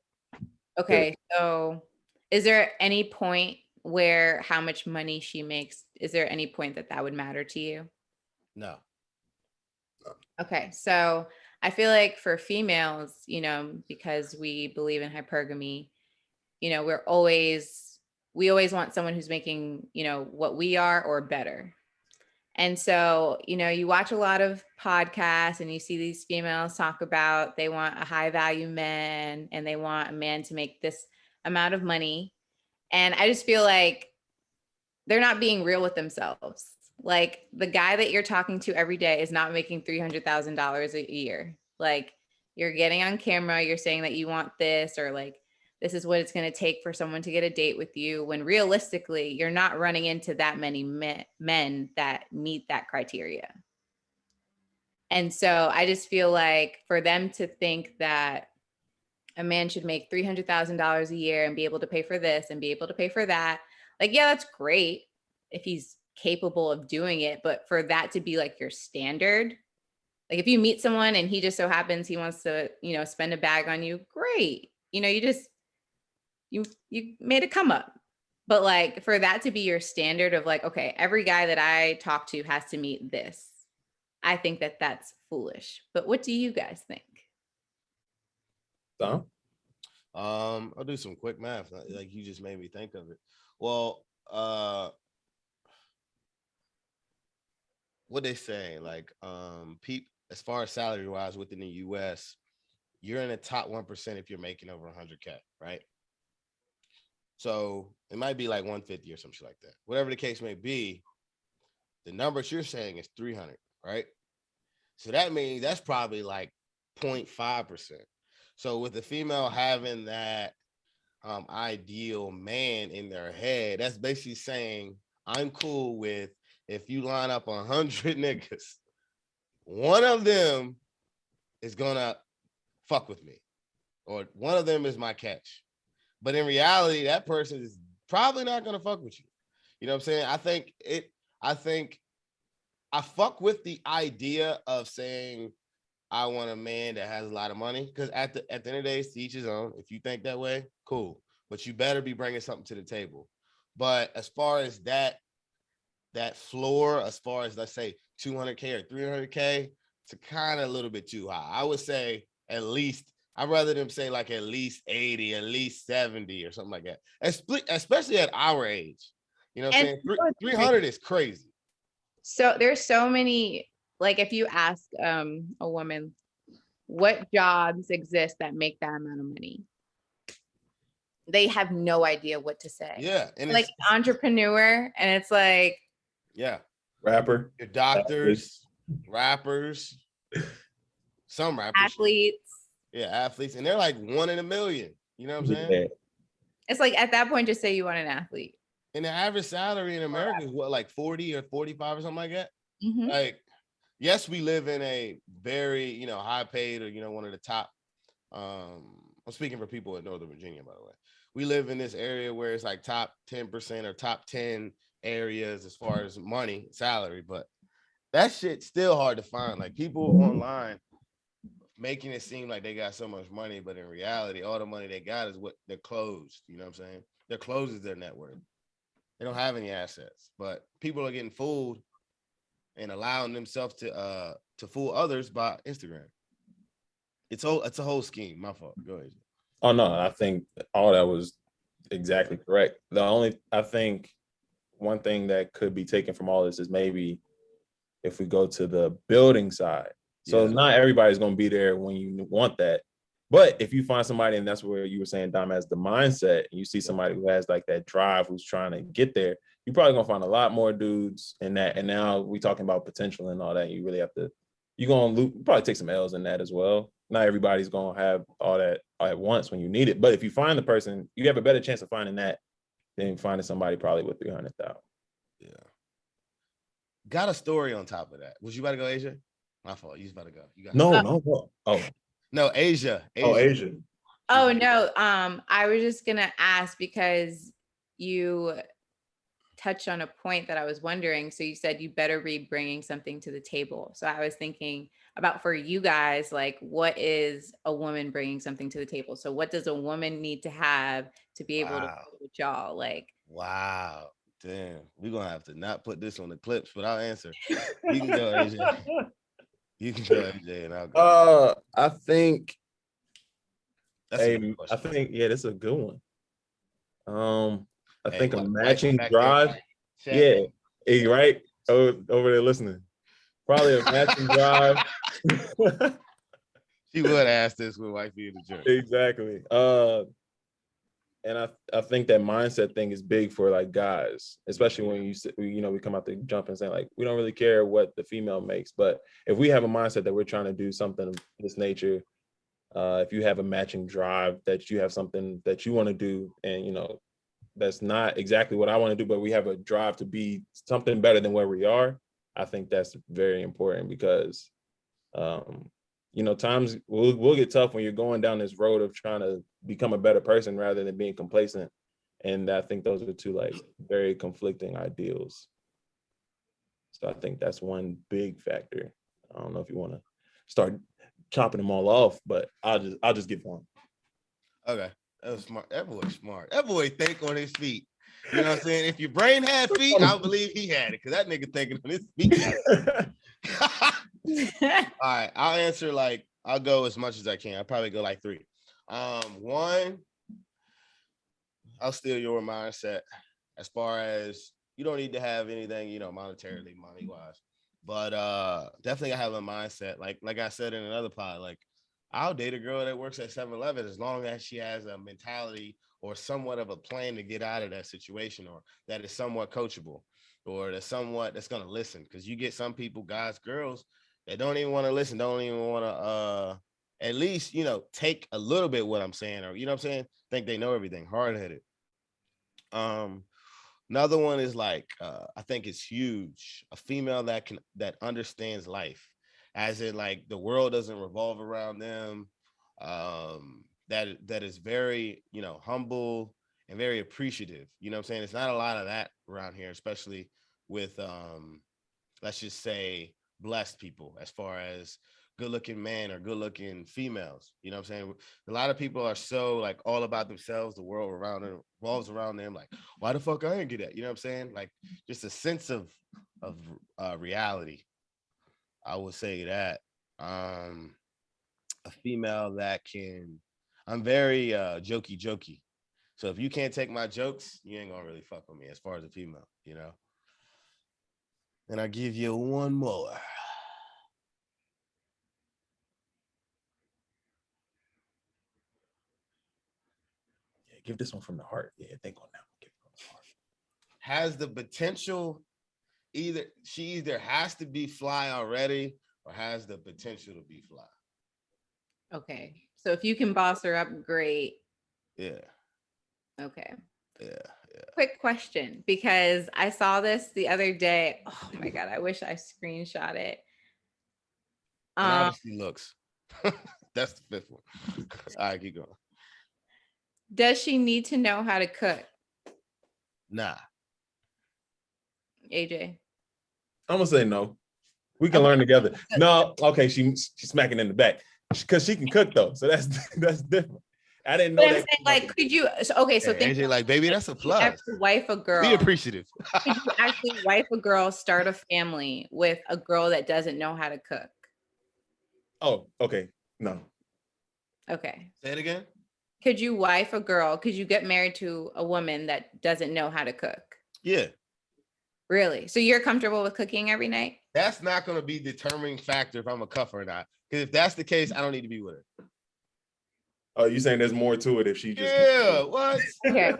Okay, so is there any point where how much money she makes, is there any point that would matter to you? No. Okay, so I feel like for females, because we believe in hypergamy, we always want someone who's making, what we are or better. And so, you watch a lot of podcasts and you see these females talk about they want a high value man and they want a man to make this amount of money. And I just feel like they're not being real with themselves. Like the guy that you're talking to every day is not making $300,000 a year. Like you're getting on camera, you're saying that you want this, or like, this is what it's going to take for someone to get a date with you, when realistically, you're not running into that many men that meet that criteria. And so I just feel like for them to think that a man should make $300,000 a year and be able to pay for this and be able to pay for that, like, yeah, that's great if he's capable of doing it. But for that to be like your standard, like if you meet someone and he just so happens he wants to, spend a bag on you, great. You made a come up. But like for that to be your standard of like, okay, every guy that I talk to has to meet this, I think that that's foolish. But what do you guys think? Tom? I'll do some quick math. Like you just made me think of it. Well, what they say, like as far as salary wise within the US, you're in the top 1% if you're making over 100K, right? So it might be like 150 or something like that. Whatever the case may be, the numbers you're saying is 300, right? So that means that's probably like 0.5%. So with the female having that ideal man in their head, that's basically saying, I'm cool with if you line up 100 niggas, one of them is gonna fuck with me, or one of them is my catch. But in reality, that person is probably not gonna fuck with you. You know what I'm saying? I think I fuck with the idea of saying I want a man that has a lot of money, because at the end of the day, to each his own. If you think that way, cool. But you better be bringing something to the table. But as far as that floor, as far as let's say 200K or 300K, it's kind of a little bit too high. I would say at least, I'd rather them say like at least 80, at least 70 or something like that. Especially at our age. You know what I'm saying? 300 is crazy. So there's so many, like if you ask a woman what jobs exist that make that amount of money, they have no idea what to say. Yeah. And like it's entrepreneur, and it's like, yeah. Rapper. Your doctors, rappers, some rappers. Athletes. Yeah, athletes. And they're like 1 in a million. You know what I'm saying? Yeah. It's like at that point, just say you want an athlete. And the average salary in America is what, like 40 or 45 or something like that? Mm-hmm. Like, yes, we live in a very, high paid, or, one of the top, I'm speaking for people in Northern Virginia, by the way. We live in this area where it's like top 10% or top 10 areas as far as money, salary, but that shit's still hard to find. Like, people online making it seem like they got so much money, but in reality, all the money they got is what they're closed. You know what I'm saying? Their clothes is their net worth. They don't have any assets, but people are getting fooled and allowing themselves to fool others by Instagram. It's a whole scheme. My fault. Go ahead. Oh no, I think all that was exactly correct. I think one thing that could be taken from all this is maybe if we go to the building side. So not everybody's going to be there when you want that. But if you find somebody, and that's where you were saying Dom has the mindset, and you see somebody who has like that drive, who's trying to get there, you're probably going to find a lot more dudes in that. And now we're talking about potential and all that. You really have to, you're going to probably take some L's in that as well. Not everybody's going to have all that all at once when you need it. But if you find the person, you have a better chance of finding that than finding somebody probably with 300,000. Yeah. Got a story on top of that. Was you about to go, Asia? My fault. You was about to go. You got No. Oh. No, Asia. Oh, Asia. Oh no. I was just gonna ask because you touched on a point that I was wondering. So you said you better be bringing something to the table. So I was thinking about for you guys, like, what is a woman bringing something to the table? So what does a woman need to have to be able to deal with y'all? Like, wow. Damn, we're gonna have to not put this on the clips, but I'll answer. You can go, AJ. You can go, AJ, and I'll go. I think that's a good question. I think, yeah, that's a good one. I think a matching back drive. Yeah, hey, right? Over there listening. Probably a matching drive. She would ask this with wifey in the gym. Exactly. And I think that mindset thing is big for like guys, especially when we come out the jump and say like, we don't really care what the female makes, but if we have a mindset that we're trying to do something of this nature, if you have a matching drive, that you have something that you want to do, and that's not exactly what I want to do, but we have a drive to be something better than where we are. I think that's very important because, times will get tough when you're going down this road of trying to become a better person rather than being complacent. And I think those are two like very conflicting ideals. So I think that's one big factor. I don't know if you want to start chopping them all off, but I'll just give one. Okay. That was smart. That boy's smart. That boy think on his feet. You know what I'm saying? If your brain had feet, I believe he had it, because that nigga thinking on his feet. All right, I'll answer I'll go as much as I can. I'll probably go like 3. One, I'll steal your mindset as far as you don't need to have anything, monetarily, money-wise. But definitely I have a mindset. Like I said in another pod, like, I'll date a girl that works at 7-Eleven as long as she has a mentality or somewhat of a plan to get out of that situation, or that is somewhat coachable, or that's going to listen. Because you get some people, guys, girls, that don't even want to listen, don't even want to at least, take a little bit what I'm saying, or, think they know everything, hard-headed. Another one is I think it's huge, a female that understands life, as in like the world doesn't revolve around them, that is very, humble and very appreciative. You know what I'm saying? It's not a lot of that around here, especially with, let's just say, blessed people, as far as good-looking men or good-looking females. You know what I'm saying? A lot of people are so like all about themselves. The world around them revolves around them. Like, why the fuck I ain't get that? You know what I'm saying? Like, just a sense of reality. I would say that. A female that I'm very jokey. So if you can't take my jokes, you ain't gonna really fuck with me as far as a female, And I give you one more. Yeah, give this one from the heart. Yeah, think on that one. Give it from the heart. Has the potential she either has to be fly already or has the potential to be fly. Okay. So if you can boss her up, great. Yeah. Okay. Yeah. Quick question, because I saw this the other day. Oh my God, I wish I screenshot it. And obviously looks. That's the fifth one. All right, keep going. Does she need to know how to cook? Nah. AJ. I'm gonna say no. We can learn together. No, okay, she's smacking in the back because she can cook though, so that's different. I didn't know But I'm that. saying, like, could you? Okay, so think AJ, like, baby, that's a plus. Actually wife a girl. Be appreciative. Could you actually wife a girl, start a family with a girl that doesn't know how to cook? Oh, okay, no. Okay. Say it again. Could you wife a girl? Could you get married to a woman that doesn't know how to cook? Yeah. Really? So you're comfortable with cooking every night? That's not going to be the determining factor if I'm a cuff or not. Because if that's the case, I don't need to be with her. Oh, you saying there's more to it if she just what? Okay.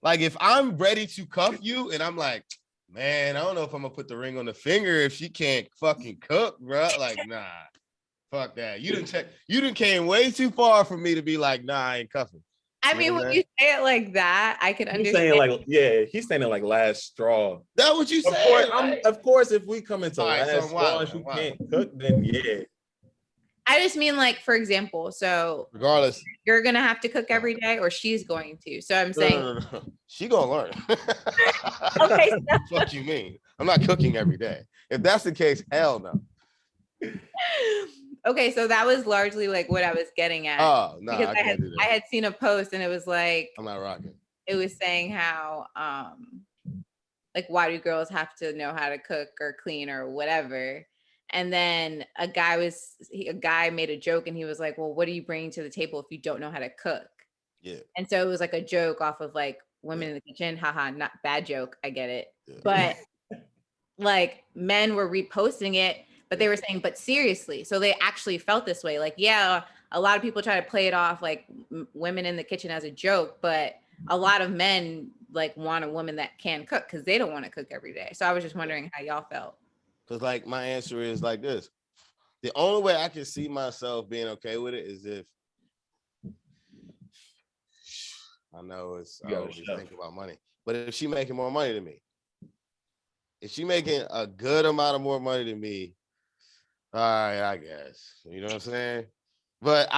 Like if I'm ready to cuff you and I'm like, man, I don't know if I'm gonna put the ring on the finger if she can't fucking cook, bro. Like, nah, fuck that. You didn't came way too far for me to be like, nah, I ain't cuffing. I mean, when you say it like that, I could understand. Saying like, yeah, he's saying it like last straw. That what you said? Of course, if we come into right, last straw and she can't cook, then yeah. I just mean, like, for example, so regardless, you're gonna have to cook every day, or she's going to. So I'm saying no. She gonna learn. Okay. Fuck you mean? I'm not cooking every day. If that's the case, hell no. Okay, so that was largely like what I was getting at. Oh no, because I had seen a post and it was like, I'm not rocking. It was saying how like, why do girls have to know how to cook or clean or whatever? And then a guy made a joke and he was like, well, what are you bringing to the table if you don't know how to cook? Yeah. And so it was like a joke off of like women in the kitchen. Haha, not bad joke. I get it. Yeah. But like men were reposting it, but they were saying, but seriously. So they actually felt this way. Like, yeah, a lot of people try to play it off like women in the kitchen as a joke, but a lot of men like want a woman that can cook because they don't want to cook every day. So I was just wondering how y'all felt. Because like my answer is like this. The only way I can see myself being okay with it is if I always think about money, but if she making more money than me, if she making a good amount of more money than me, all right, I guess, you know what I'm saying? But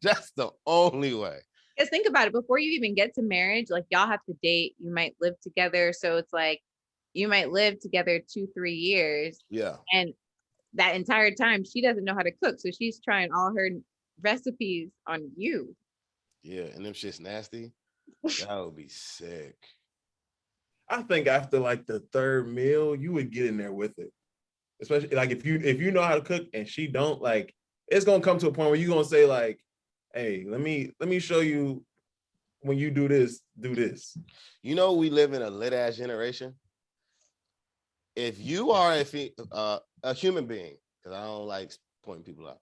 that's the only way. Because think about it, before you even get to marriage, like y'all have to date, you might live together. So it's like, you might live together 2-3 years. Yeah. And that entire time she doesn't know how to cook. So she's trying all her recipes on you. Yeah. And them shit's nasty. That would be sick. I think after like the third meal, you would get in there with it. Especially like if you know how to cook and she don't, like, it's gonna come to a point where you're gonna say like, hey, let me show you when you do this, do this. You know, we live in a lit ass generation. If you are a human being, because I don't like pointing people out,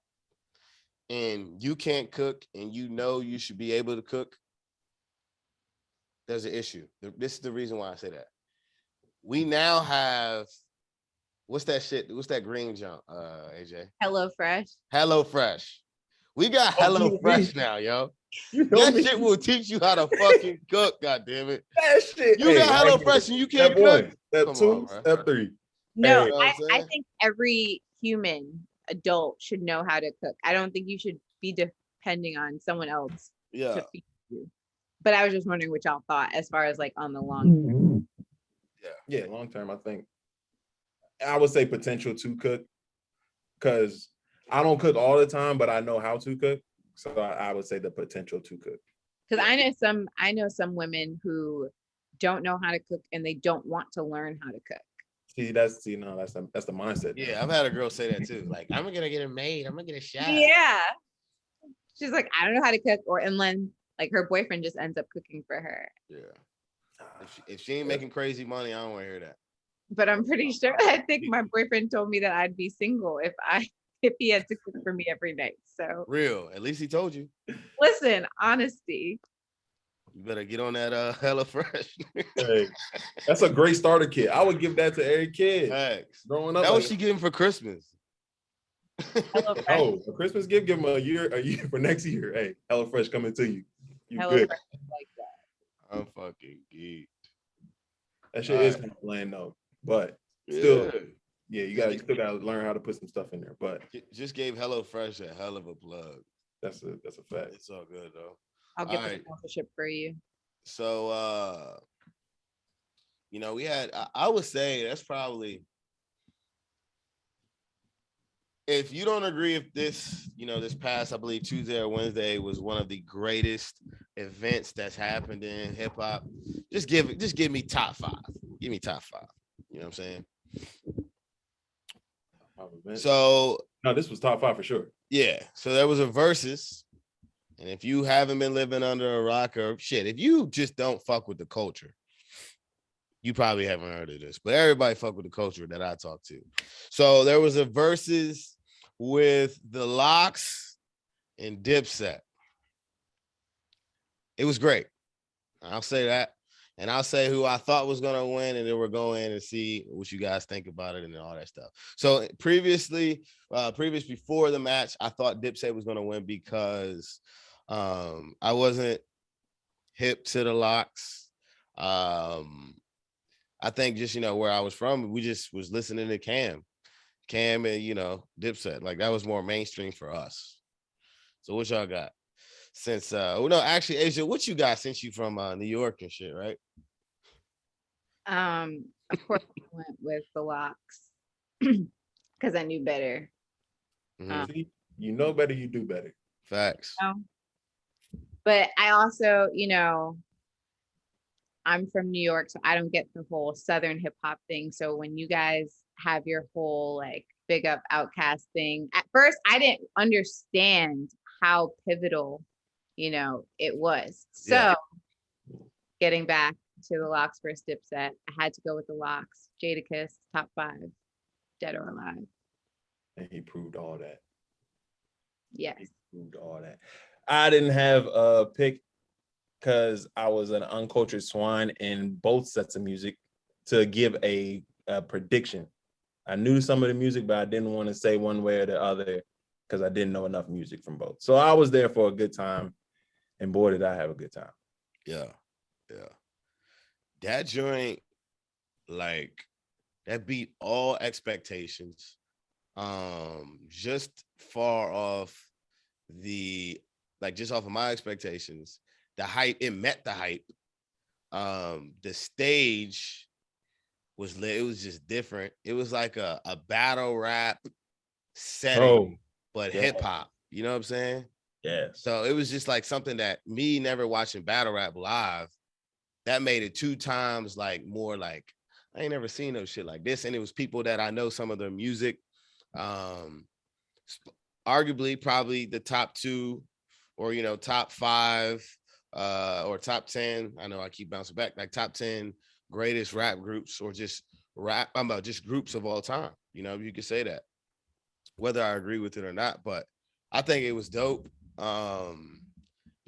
and you can't cook and you know you should be able to cook, there's an issue. This is the reason why I say that. We now have, what's that shit? What's that green junk, AJ? HelloFresh. We got HelloFresh now, yo. That shit will teach you how to fucking cook, goddammit. That shit. You got HelloFresh and you can't cook? Step 2, step 3. No, Hey, I think every human adult should know how to cook. I don't think you should be depending on someone else to feed you. But I was just wondering what y'all thought as far as like on the long term. Yeah, long term, I think I would say potential to cook, because I don't cook all the time, but I know how to cook. So I would say the potential to cook. Because I know some women who don't know how to cook and they don't want to learn how to cook. That's the mindset. Yeah, I've had a girl say that too. Like, I'm gonna get a maid, I'm gonna get a chef. Yeah. She's like, I don't know how to cook, and then like her boyfriend just ends up cooking for her. Yeah. If she ain't making crazy money, I don't want to hear that. but I'm pretty sure. I think my boyfriend told me that I'd be single if he had to cook for me every night. So real. At least he told you. listen, honesty. You better get on that HelloFresh. Hey, that's a great starter kit. I would give that to every kid Thanks. growing up. That was she getting for Christmas. Oh, a Christmas gift, give them a year for next year. Hey, HelloFresh coming to you. You good. Like that. I'm fucking geeked. That shit is kind of bland though. But still, yeah, you still gotta learn how to put some stuff in there. But just gave HelloFresh a hell of a plug. That's a fact. It's all good though. I'll get the sponsorship for you. So we had I would say that's probably, if you don't agree if this, this past, I believe Tuesday or Wednesday was one of the greatest events that's happened in hip hop, just give me top 5. Give me top 5. You know what I'm saying? So no, this was top 5 for sure. Yeah. So there was a versus. And if you haven't been living under a rock, or shit, if you just don't fuck with the culture, you probably haven't heard of this. But everybody fuck with the culture that I talk to. So there was a versus with the Locks and Dipset. It was great. I'll say that. And I'll say who I thought was going to win, and then we'll go in and see what you guys think about it and all that stuff. So previous before the match, I thought Dipset was going to win because I wasn't hip to the Locks. I think just, where I was from, we just was listening to Cam and, Dipset. Like, that was more mainstream for us. So what y'all got? Since actually, Asia, what you got since you from New York and shit, right? Of course I went with the Locks because I knew better. See, you know better, you do better. Facts. But I also, I'm from New York, so I don't get the whole Southern hip hop thing. So when you guys have your whole like big up Outkast thing, at first I didn't understand how pivotal it was. So getting back to the Locks versus Dipset, I had to go with the Locks. Jadakiss, top 5, dead or alive. And he proved all that. Yes. He proved all that. I didn't have a pick because I was an uncultured swine in both sets of music to give a prediction. I knew some of the music, but I didn't want to say one way or the other because I didn't know enough music from both. So I was there for a good time. And boy, did I have a good time. Yeah. That joint, like, that beat all expectations. Just far off just off of my expectations. The hype, it met the hype. The stage was lit. It was just different. It was like a battle rap setting, but hip hop. You know what I'm saying? Yeah. So it was just like something that me never watching battle rap live, that made it 2 times like more like I ain't never seen no shit like this. And it was people that I know some of their music. Arguably probably the top 2 or top 5 or top 10. I know I keep bouncing back, like top 10 greatest rap groups or just rap. I'm about just groups of all time. You could say that, whether I agree with it or not, but I think it was dope.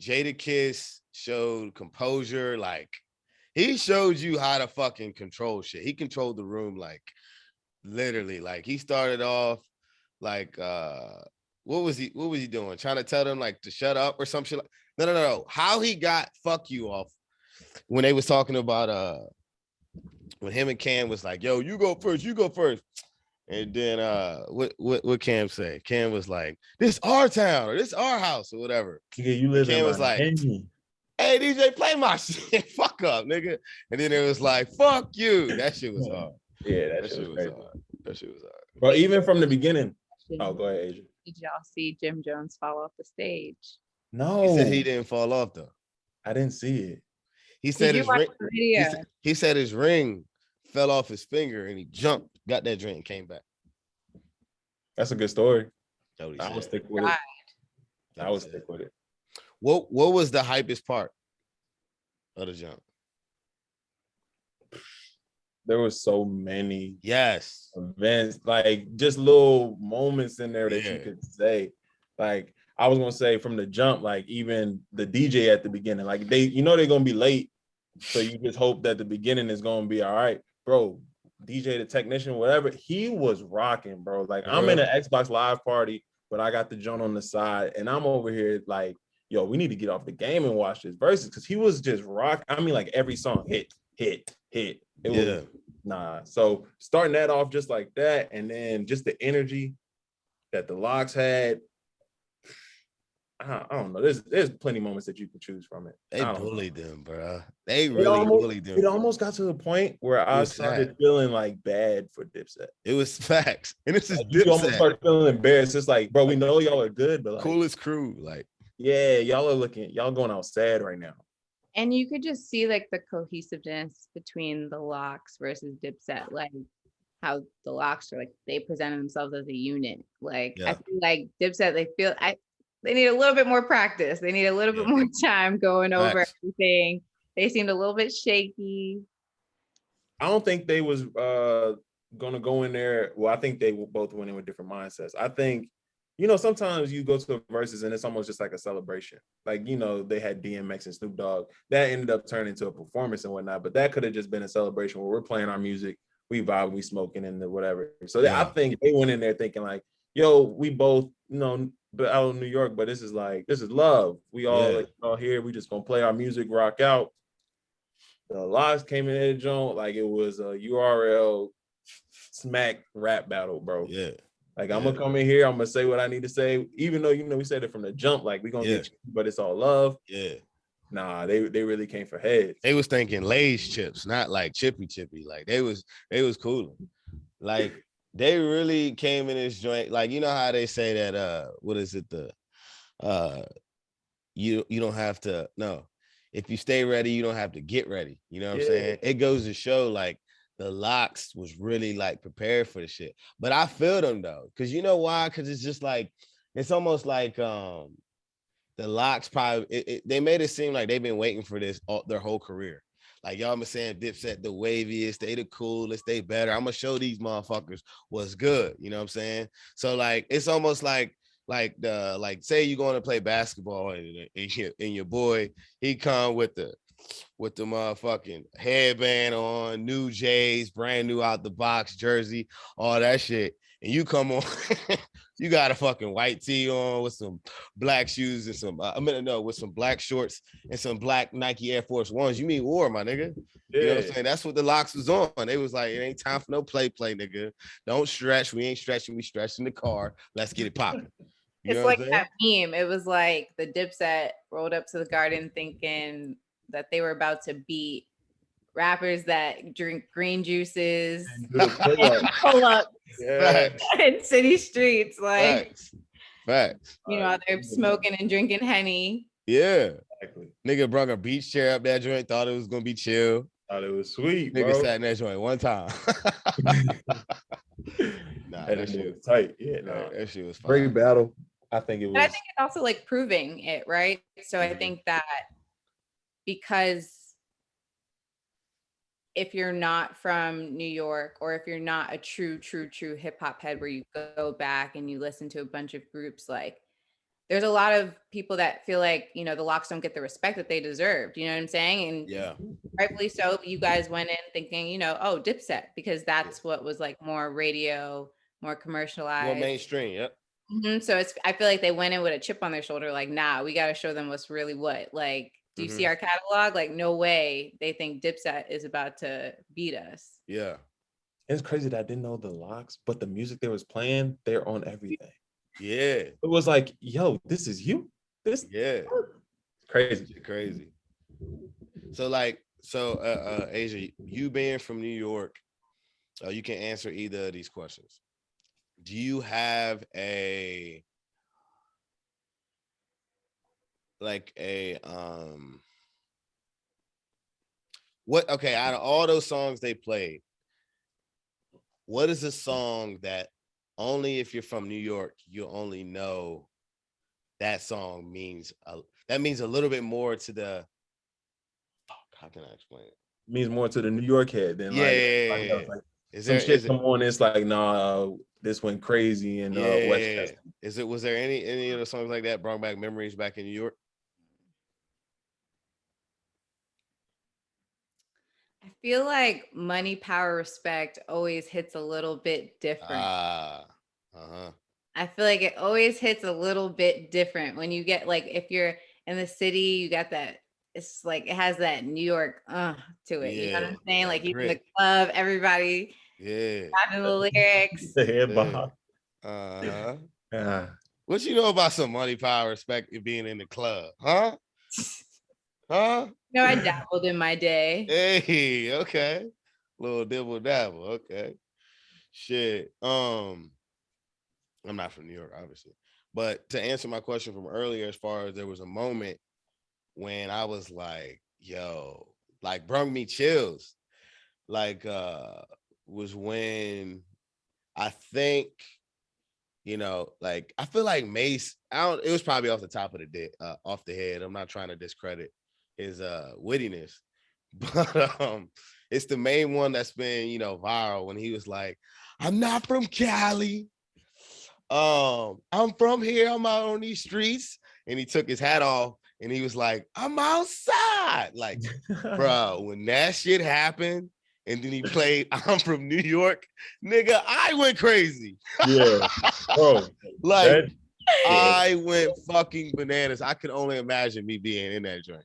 Jadakiss showed composure. Like, he showed you how to fucking control shit. He controlled the room, like, literally. Like, he started off like what was he doing? Trying to tell them like to shut up or some shit. No. How he got fuck you off when they was talking about when him and Cam was like, yo, you go first. And then what Cam say? Cam was like, this our town or this our house or whatever. Yeah, you live Cam in was like, hey DJ, play my shit. Fuck up, nigga. And then it was like, fuck you. That shit was hard. Yeah, that shit was hard. That shit was hard. But even from the beginning. Oh, go ahead, Adrian. Did y'all see Jim Jones fall off the stage? No. He said he didn't fall off though. I didn't see it. He said he said his ring fell off his finger and he jumped, got that drink, and came back. That's a good story. I would stick with it. I would stick with it. What was the hypest part of the jump? there was so many Yes. events, like just little moments in there that you could say. Like I was gonna say from the jump, like even the DJ at the beginning, like they're gonna be late. So you just hope that the beginning is gonna be all right, bro. DJ, the technician, whatever, he was rocking, bro. Like I'm in an Xbox Live party, but I got the joint on the side, and I'm over here like, yo, we need to get off the game and watch this versus because he was just rock. I mean, like every song hit. It was nah. So starting that off just like that, and then just the energy that the Locks had. I don't know. There's plenty of moments that you can choose from it. They bullied them, bro. They really bullied them. It almost got to the point where I started feeling like bad for Dipset. It was facts, and this is like, you almost started feeling embarrassed. It's like, bro, we know y'all are good, but like, coolest crew, like, yeah, y'all going out sad right now. And you could just see like the cohesiveness between the Locks versus Dipset, like how the Locks are like they presented themselves as a unit. Like I feel like Dipset, they need a little bit more practice. They need a little bit more time going over everything. They seemed a little bit shaky. I don't think they was gonna go in there. Well, I think they both went in with different mindsets. I think, sometimes you go to the verses and it's almost just like a celebration. Like, they had DMX and Snoop Dogg. That ended up turning into a performance and whatnot, but that could have just been a celebration where we're playing our music, we vibe, we smoking and whatever. So I think they went in there thinking like, yo, we both, but out of New York, but this is love. We all here. We just gonna play our music, rock out. The Locks came in there, joint like it was a URL smack rap battle, bro. Yeah. Like I'm gonna come in here, I'm gonna say what I need to say, even though we said it from the jump, like we gonna get you, but it's all love. Yeah. Nah, they really came for heads. They was thinking Lay's chips, not like chippy. Like they was cool. Like they really came in this joint. Like, you know how they say that what is it? You don't have to, no. If you stay ready, you don't have to get ready. You know what I'm saying? It goes to show like the Locks was really like prepared for the shit. But I feel them though. Cause you know why? Cause it's just like, it's almost like the Locks probably, they made it seem like they've been waiting for this their whole career. Like y'all been saying Dipset the waviest, they the coolest, they better. I'm gonna show these motherfuckers what's good. You know what I'm saying? So like it's almost like say you're going to play basketball and your boy, he come with the motherfucking headband on, new J's, brand new out the box jersey, all that shit. And you come on, you got a fucking white tee on with some black shoes and some, with some black shorts and some black Nike Air Force Ones. You mean war, my nigga? You know what I'm saying? That's what the Locks was on. They was like, it ain't time for no play, nigga. Don't stretch. We ain't stretching. We stretching the car. Let's get it popping. It's like that meme. It was like the Dipset rolled up to the Garden thinking that they were about to beat rappers that drink green juices and pull up in city streets. Like, facts. They're smoking and drinking Henny. Yeah. Exactly. Nigga brought a beach chair up that joint, thought it was gonna be chill. Thought it was sweet. Nigga bro. sat in that joint one time. That shit was tight. Yeah, that shit was fun. Great battle. I think it was. But I think it's also like proving it, right? So I think that because if you're not from New York, or if you're not a true hip hop head where you go back and you listen to a bunch of groups, like there's a lot of people that feel like, the Locks don't get the respect that they deserved. You know what I'm saying? And rightfully so. You guys went in thinking, oh, Dipset, because that's what was like more radio, more commercialized, more mainstream. Yep. Mm-hmm. So I feel like they went in with a chip on their shoulder, like, nah, we got to show them what's really what. Like, do you see our catalog? Like, no way they think Dipset is about to beat us. Yeah. It's crazy that I didn't know the Locks, but the music they was playing, they're on everything. Yeah. It was like, yo, this is you. Crazy. So Asia, you being from New York, you can answer either of these questions. Do you have out of all those songs they played, what is a song that only if you're from New York, you only know that song means, that means a little bit more to the, how can I explain it? means more to the New York head than like everybody else. Like some shit come on, it's like, nah, this went crazy in Westchester. Was there any of the songs like that brought back memories back in New York? I feel like Money, Power, Respect always hits a little bit different. I feel like it always hits a little bit different when you get like, if you're in the city, you got that, it's like it has that New York to it. You know what I'm saying? Like you in the club, everybody rapping the lyrics. What you know about some Money, Power, Respect being in the club? Huh? Huh? No, I dabbled in my day. Hey, okay. Little dibble dabble. Okay. Shit. I'm not from New York, obviously. But to answer my question from earlier, as far as there was a moment when I was like, yo, like brought me chills. Like was when I think, like I feel like Mace, it was probably off the top of off the head. I'm not trying to discredit his wittiness, but it's the main one that's been, viral when he was like, I'm not from Cali. I'm from here. I'm out on these streets. And he took his hat off and he was like, I'm outside. Like, bro, when that shit happened, and then he played I'm from New York, nigga, I went crazy. Yeah, bro. Like, I went fucking bananas. I could only imagine me being in that joint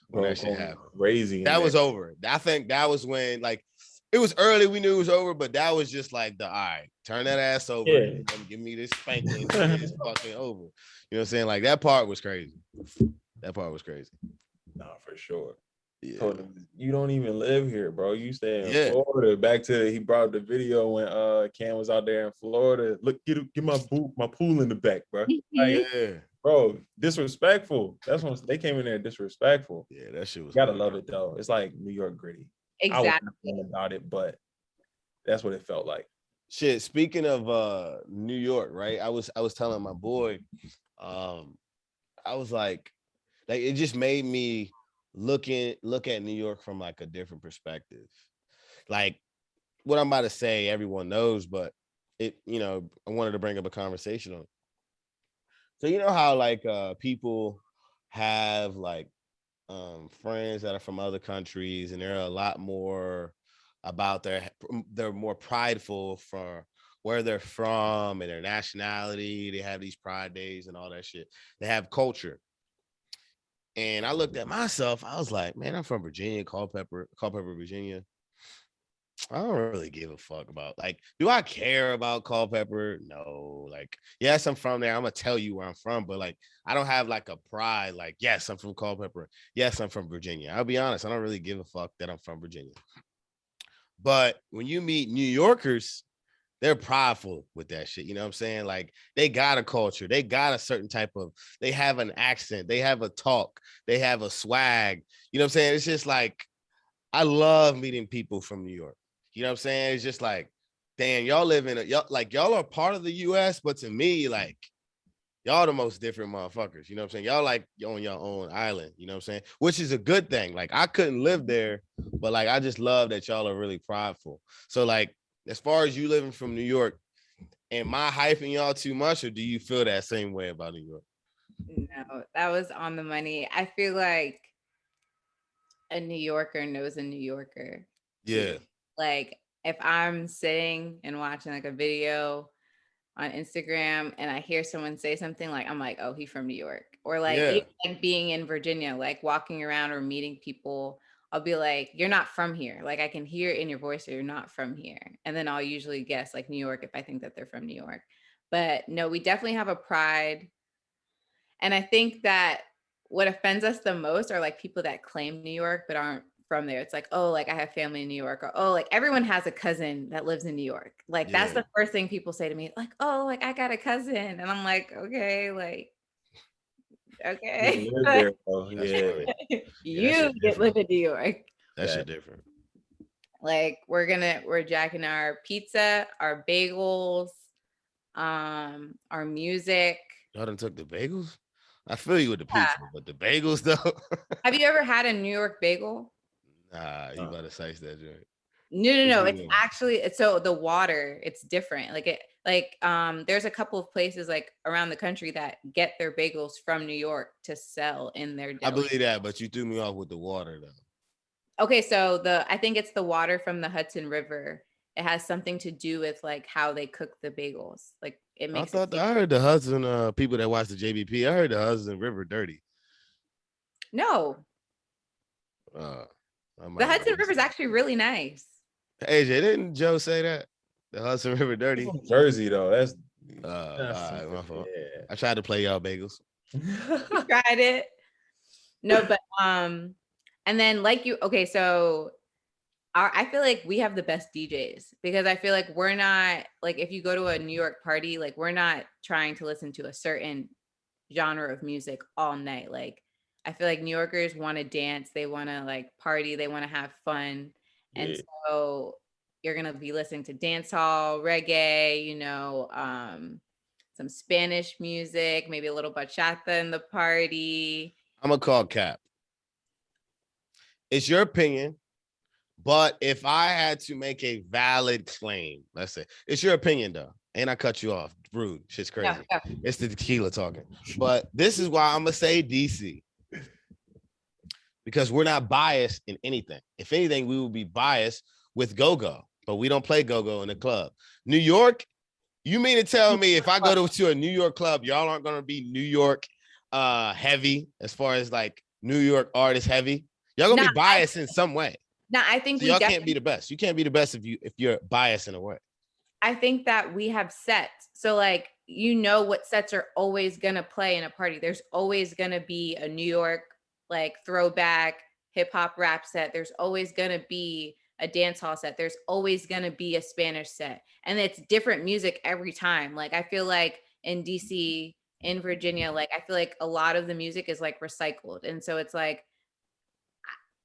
when that shit happened. Crazy. That was over. I think that was when, like, it was early. We knew it was over, but that was just like all right, turn that ass over and give me this spanking. It's fucking over. You know what I'm saying? Like, that part was crazy. That part was crazy. Nah, for sure. Yeah. Told him, you don't even live here, bro. You stay in Florida. Back to he brought up the video when Cam was out there in Florida. Look, get my pool in the back, bro. Like, bro, disrespectful. That's when they came in there disrespectful. Yeah, that shit was. You gotta love it though. It's like New York gritty. Exactly. I wasn't about it, but that's what it felt like. Shit. Speaking of New York, right? I was telling my boy, I was like it just made me look at New York from like a different perspective. Like what I'm about to say, everyone knows, but I wanted to bring up a conversation on it. So you know how like people have like friends that are from other countries and they're a lot more about they're more prideful for where they're from and their nationality. They have these pride days and all that shit. They have culture. And I looked at myself, I was like, man, I'm from Virginia, Culpeper, Virginia. I don't really give a fuck about, like, do I care about Culpeper? No. Like, yes, I'm from there. I'm gonna tell you where I'm from, but like, I don't have like a pride, like, yes, I'm from Culpeper. Yes, I'm from Virginia. I'll be honest, I don't really give a fuck that I'm from Virginia. But when you meet New Yorkers, they're prideful with that shit. You know what I'm saying? Like, they got a culture. They got a certain type of, they have an accent. They have a talk. They have a swag. You know what I'm saying? It's just like, I love meeting people from New York. You know what I'm saying? It's just like, damn, y'all live in y'all are part of the US, but to me, like, y'all the most different motherfuckers. You know what I'm saying? Y'all like on your own island, you know what I'm saying? Which is a good thing. Like, I couldn't live there, but like, I just love that y'all are really prideful. So like, as far as you living from New York, am I hyping y'all too much, or do you feel that same way about New York? No, that was on the money. I feel like a New Yorker knows a New Yorker. Yeah. Like, if I'm sitting and watching like a video on Instagram and I hear someone say something, like, I'm like, oh, he's from New York. Or like, even like being in Virginia, like walking around or meeting people, I'll be like, you're not from here. Like, I can hear in your voice that you're not from here. And then I'll usually guess like New York if I think that they're from New York. But no, we definitely have a pride. And I think that what offends us the most are like people that claim New York but aren't from there. It's like, oh, like I have family in New York, or oh, like everyone has a cousin that lives in New York. Like that's the first thing people say to me, like, oh, like I got a cousin. And I'm like, okay, like, okay. You live there, you live in New York. That shit different. Like we're jacking our pizza, our bagels, our music. Y'all done took the bagels? I feel you with the pizza, but the bagels though. Have you ever had a New York bagel? Nah, you better size that joint. No. It's actually so the water, it's different. There's a couple of places like around the country that get their bagels from New York to sell in their deli. I believe that, but you threw me off with the water though. Okay, so I think it's the water from the Hudson River. It has something to do with like how they cook the bagels. Like it makes. I heard the Hudson people that watch the JBP. I heard the Hudson River dirty. No. The Hudson River is actually really nice. AJ, didn't Joe say that? The Hudson River dirty. From Jersey though. That's all right, my fault. Yeah. I tried to play y'all bagels. You tried it. No, but and then so I feel like we have the best DJs because I feel like we're not like if you go to a New York party, like we're not trying to listen to a certain genre of music all night. Like I feel like New Yorkers want to dance, they want to like party, they want to have fun. And so you're going to be listening to dance hall, reggae, some Spanish music, maybe a little bachata in the party. I'm going to call cap. It's your opinion, but if I had to make a valid claim, let's say, it's your opinion though. And I cut you off. Rude. Shit's crazy. No. It's the tequila talking. But this is why I'm going to say DC. Because we're not biased in anything. If anything, we will be biased with go-go, but we don't play go-go in the club. New York, you mean to tell me if I go to a New York club, y'all aren't going to be New York heavy as far as like New York artist heavy? Y'all going to be biased in some way. No, I think so y'all can't be the best. You can't be the best if you're biased in a way. I think that we have sets. So like, what sets are always going to play in a party. There's always going to be a New York like throwback hip hop rap set. There's always going to be a dance hall set. There's always going to be a Spanish set. And it's different music every time. Like, I feel like in DC, in Virginia, like, I feel like a lot of the music is like recycled. And so it's like,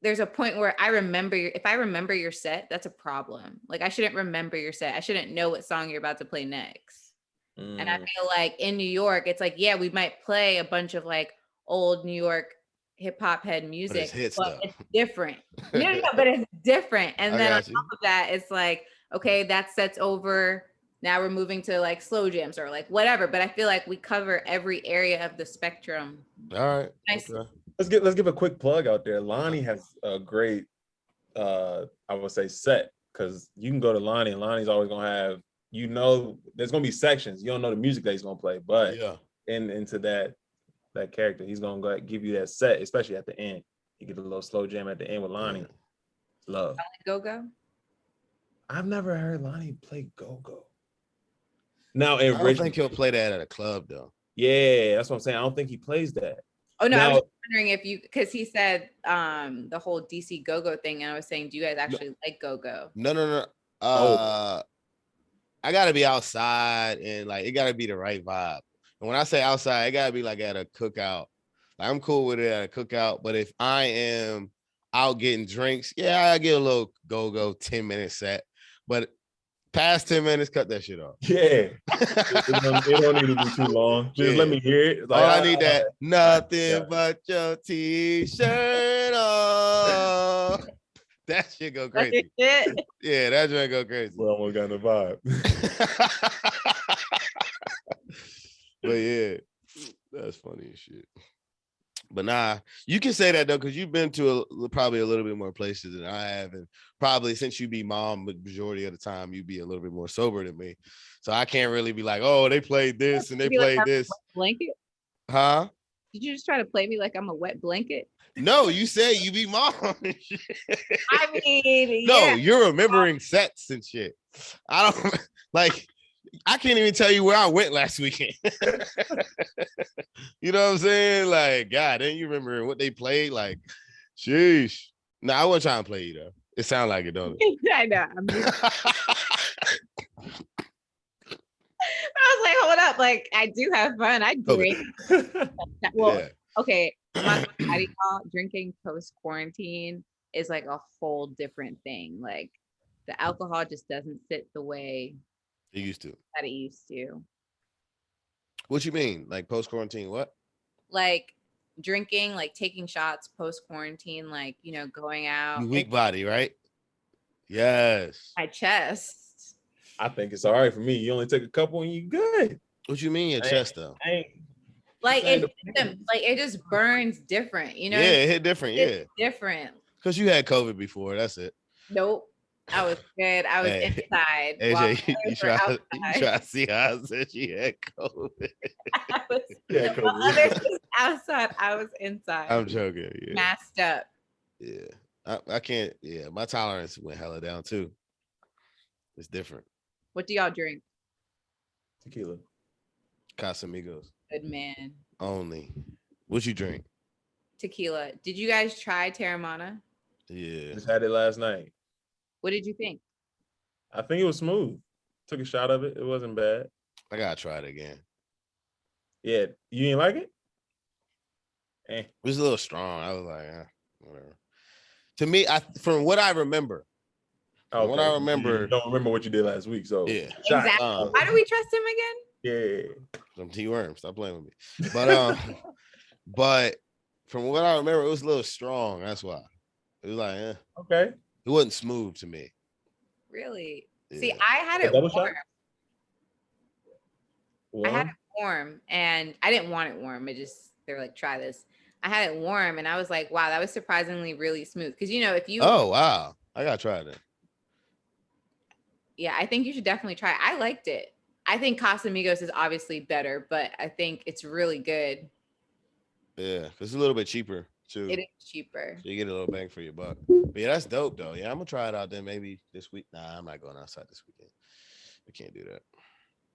there's a point where if I remember your set, that's a problem. Like, I shouldn't remember your set. I shouldn't know what song you're about to play next. And I feel like in New York, it's like, yeah, we might play a bunch of like old New York hip hop head music, but it's different. No, but it's different. And then on top of that, it's like, okay, that set's over. Now we're moving to like slow jams or like whatever. But I feel like we cover every area of the spectrum. All right. Nice. Okay. Let's give a quick plug out there. Lonnie has a great, I would say, set because you can go to Lonnie and Lonnie's always gonna have, there's gonna be sections. You don't know the music that he's gonna play, but into that character, he's gonna give you that set, especially at the end. You get a little slow jam at the end with Lonnie. Love. Go-go? I've never heard Lonnie play go-go. Now, I don't think he'll play that at a club though. Yeah, that's what I'm saying. I don't think he plays that. Oh no, I was just wondering because he said the whole DC go-go thing, and I was saying, do you guys actually like go-go? No. I gotta be outside and like it gotta be the right vibe. And when I say outside, it gotta be like at a cookout. Like, I'm cool with it at a cookout, but if I am out getting drinks, I get a little go-go 10-minute set. But past 10 minutes, cut that shit off. Yeah. it don't need to be too long. Just let me hear it. Like, I need that nothing but your t-shirt on. That shit go crazy. Yeah, that joint go crazy. Well, we got the vibe. But yeah, that's funny as shit. But nah, you can say that though, because you've been to probably a little bit more places than I have, and probably since you be mom, the majority of the time you be a little bit more sober than me. So I can't really be like, oh, they played this and they played this. Blanket? Huh? Did you just try to play me like I'm a wet blanket? No, you say you be mom. I mean, no, you're remembering sets and shit. I don't like. I can't even tell you where I went last weekend. You know what I'm saying? Like, God, then you remember what they played? Like, sheesh. No, I wasn't trying to play you though. It sounds like it, don't it? I know. I was like, hold up. Like, I do have fun. I drink. Okay. I'm not gonna lie to y'all, drinking post-quarantine is like a whole different thing. Like, the alcohol just doesn't sit the way it used to. That it used to. What you mean? Like post-quarantine, what? Like, drinking, like taking shots post quarantine, like, you know, going out. You weak body, right? Yes. My chest. I think it's all right for me. You only take a couple and you good. What you mean your chest though? Like it just burns different, you know? Yeah, it hit different. It's Yeah. different. Because you had COVID before. That's it. Nope. I was good. I was inside. AJ, you try to see how I said she had COVID. Others was outside. I was inside. I'm joking. Yeah. Masked up. Yeah. I can't. Yeah. My tolerance went hella down too. It's different. What do y'all drink? Tequila. Casamigos. Good man. Only. What you drink? Tequila. Did you guys try Terramana? Yeah. Just had it last night. What did you think? I think it was smooth. Took a shot of it. It wasn't bad. I gotta try it again. Yeah. You didn't like it? It was a little strong. I was like, whatever. To me, from what I remember. Okay. What I remember. You don't remember what you did last week. So yeah. Exactly. Why do we trust him again? Yeah. Some T-worm. Stop playing with me. But from what I remember, it was a little strong. That's why. It was like, okay. It wasn't smooth to me. Really? Yeah. See, I had it warm. I had it warm and I didn't want it warm. They were like, try this. I had it warm and I was like, wow, that was surprisingly really smooth. Because, you know, if you. Oh, wow. I got to try it. Yeah, I think you should definitely try it. I liked it. I think Casamigos is obviously better, but I think it's really good. Yeah, it's a little bit cheaper too. It is cheaper. So you get a little bang for your buck. But yeah, that's dope though. Yeah, I'm gonna try it out then maybe this week. Nah, I'm not going outside this weekend. We can't do that.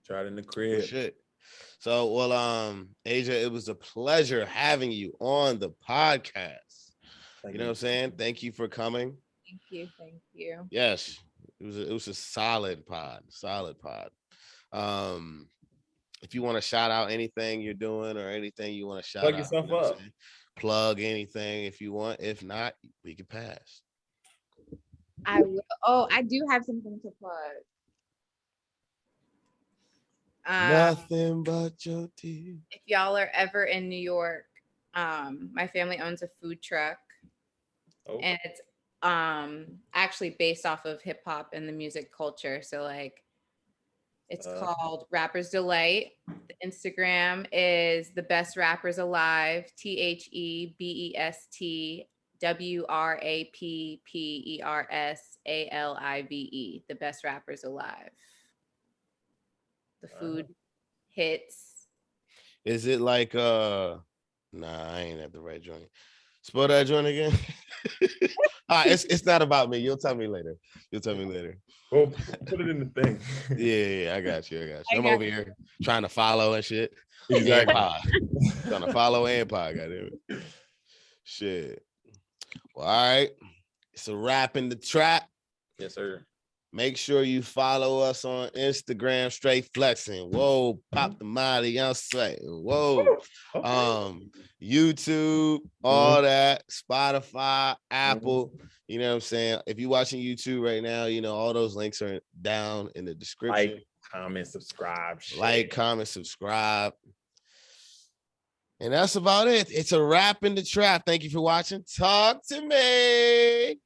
Try it in the crib. Shit. So Asia, it was a pleasure having you on the podcast. You know what I'm saying? Thank you for coming. Thank you. Yes, it was a solid pod. If you want to shout out anything you're doing or anything you want to shout plug out, yourself up. Plug anything if you want. If not, we can pass. I will. Oh, I do have something to plug. Nothing but your teeth. If y'all are ever in New York, my family owns a food truck, and it's actually based off of hip hop and the music culture. So like, it's called Rapper's Delight. The Instagram is The Best Rappers Alive. THEBEST WRAPPERSALIVE. The Best Rappers Alive. The food hits. Is it like nah, I ain't at the right joint. Spell that joint again. All right, it's not about me. You'll tell me later. Well, put it in the thing. Yeah, I got you. I'm over here trying to follow and shit. Exactly. Trying to follow and pod, goddamn it. Shit. Well, all right. It's a wrap in the trap. Yes, sir. Make sure you follow us on Instagram, Straight Flexing. Whoa, pop the molly, I'm saying. Whoa. YouTube, all that, Spotify, Apple. You know what I'm saying? If you're watching YouTube right now, you know, all those links are down in the description. Like, comment, subscribe. Like, comment, subscribe. And that's about it. It's a wrap in the trap. Thank you for watching. Talk to me.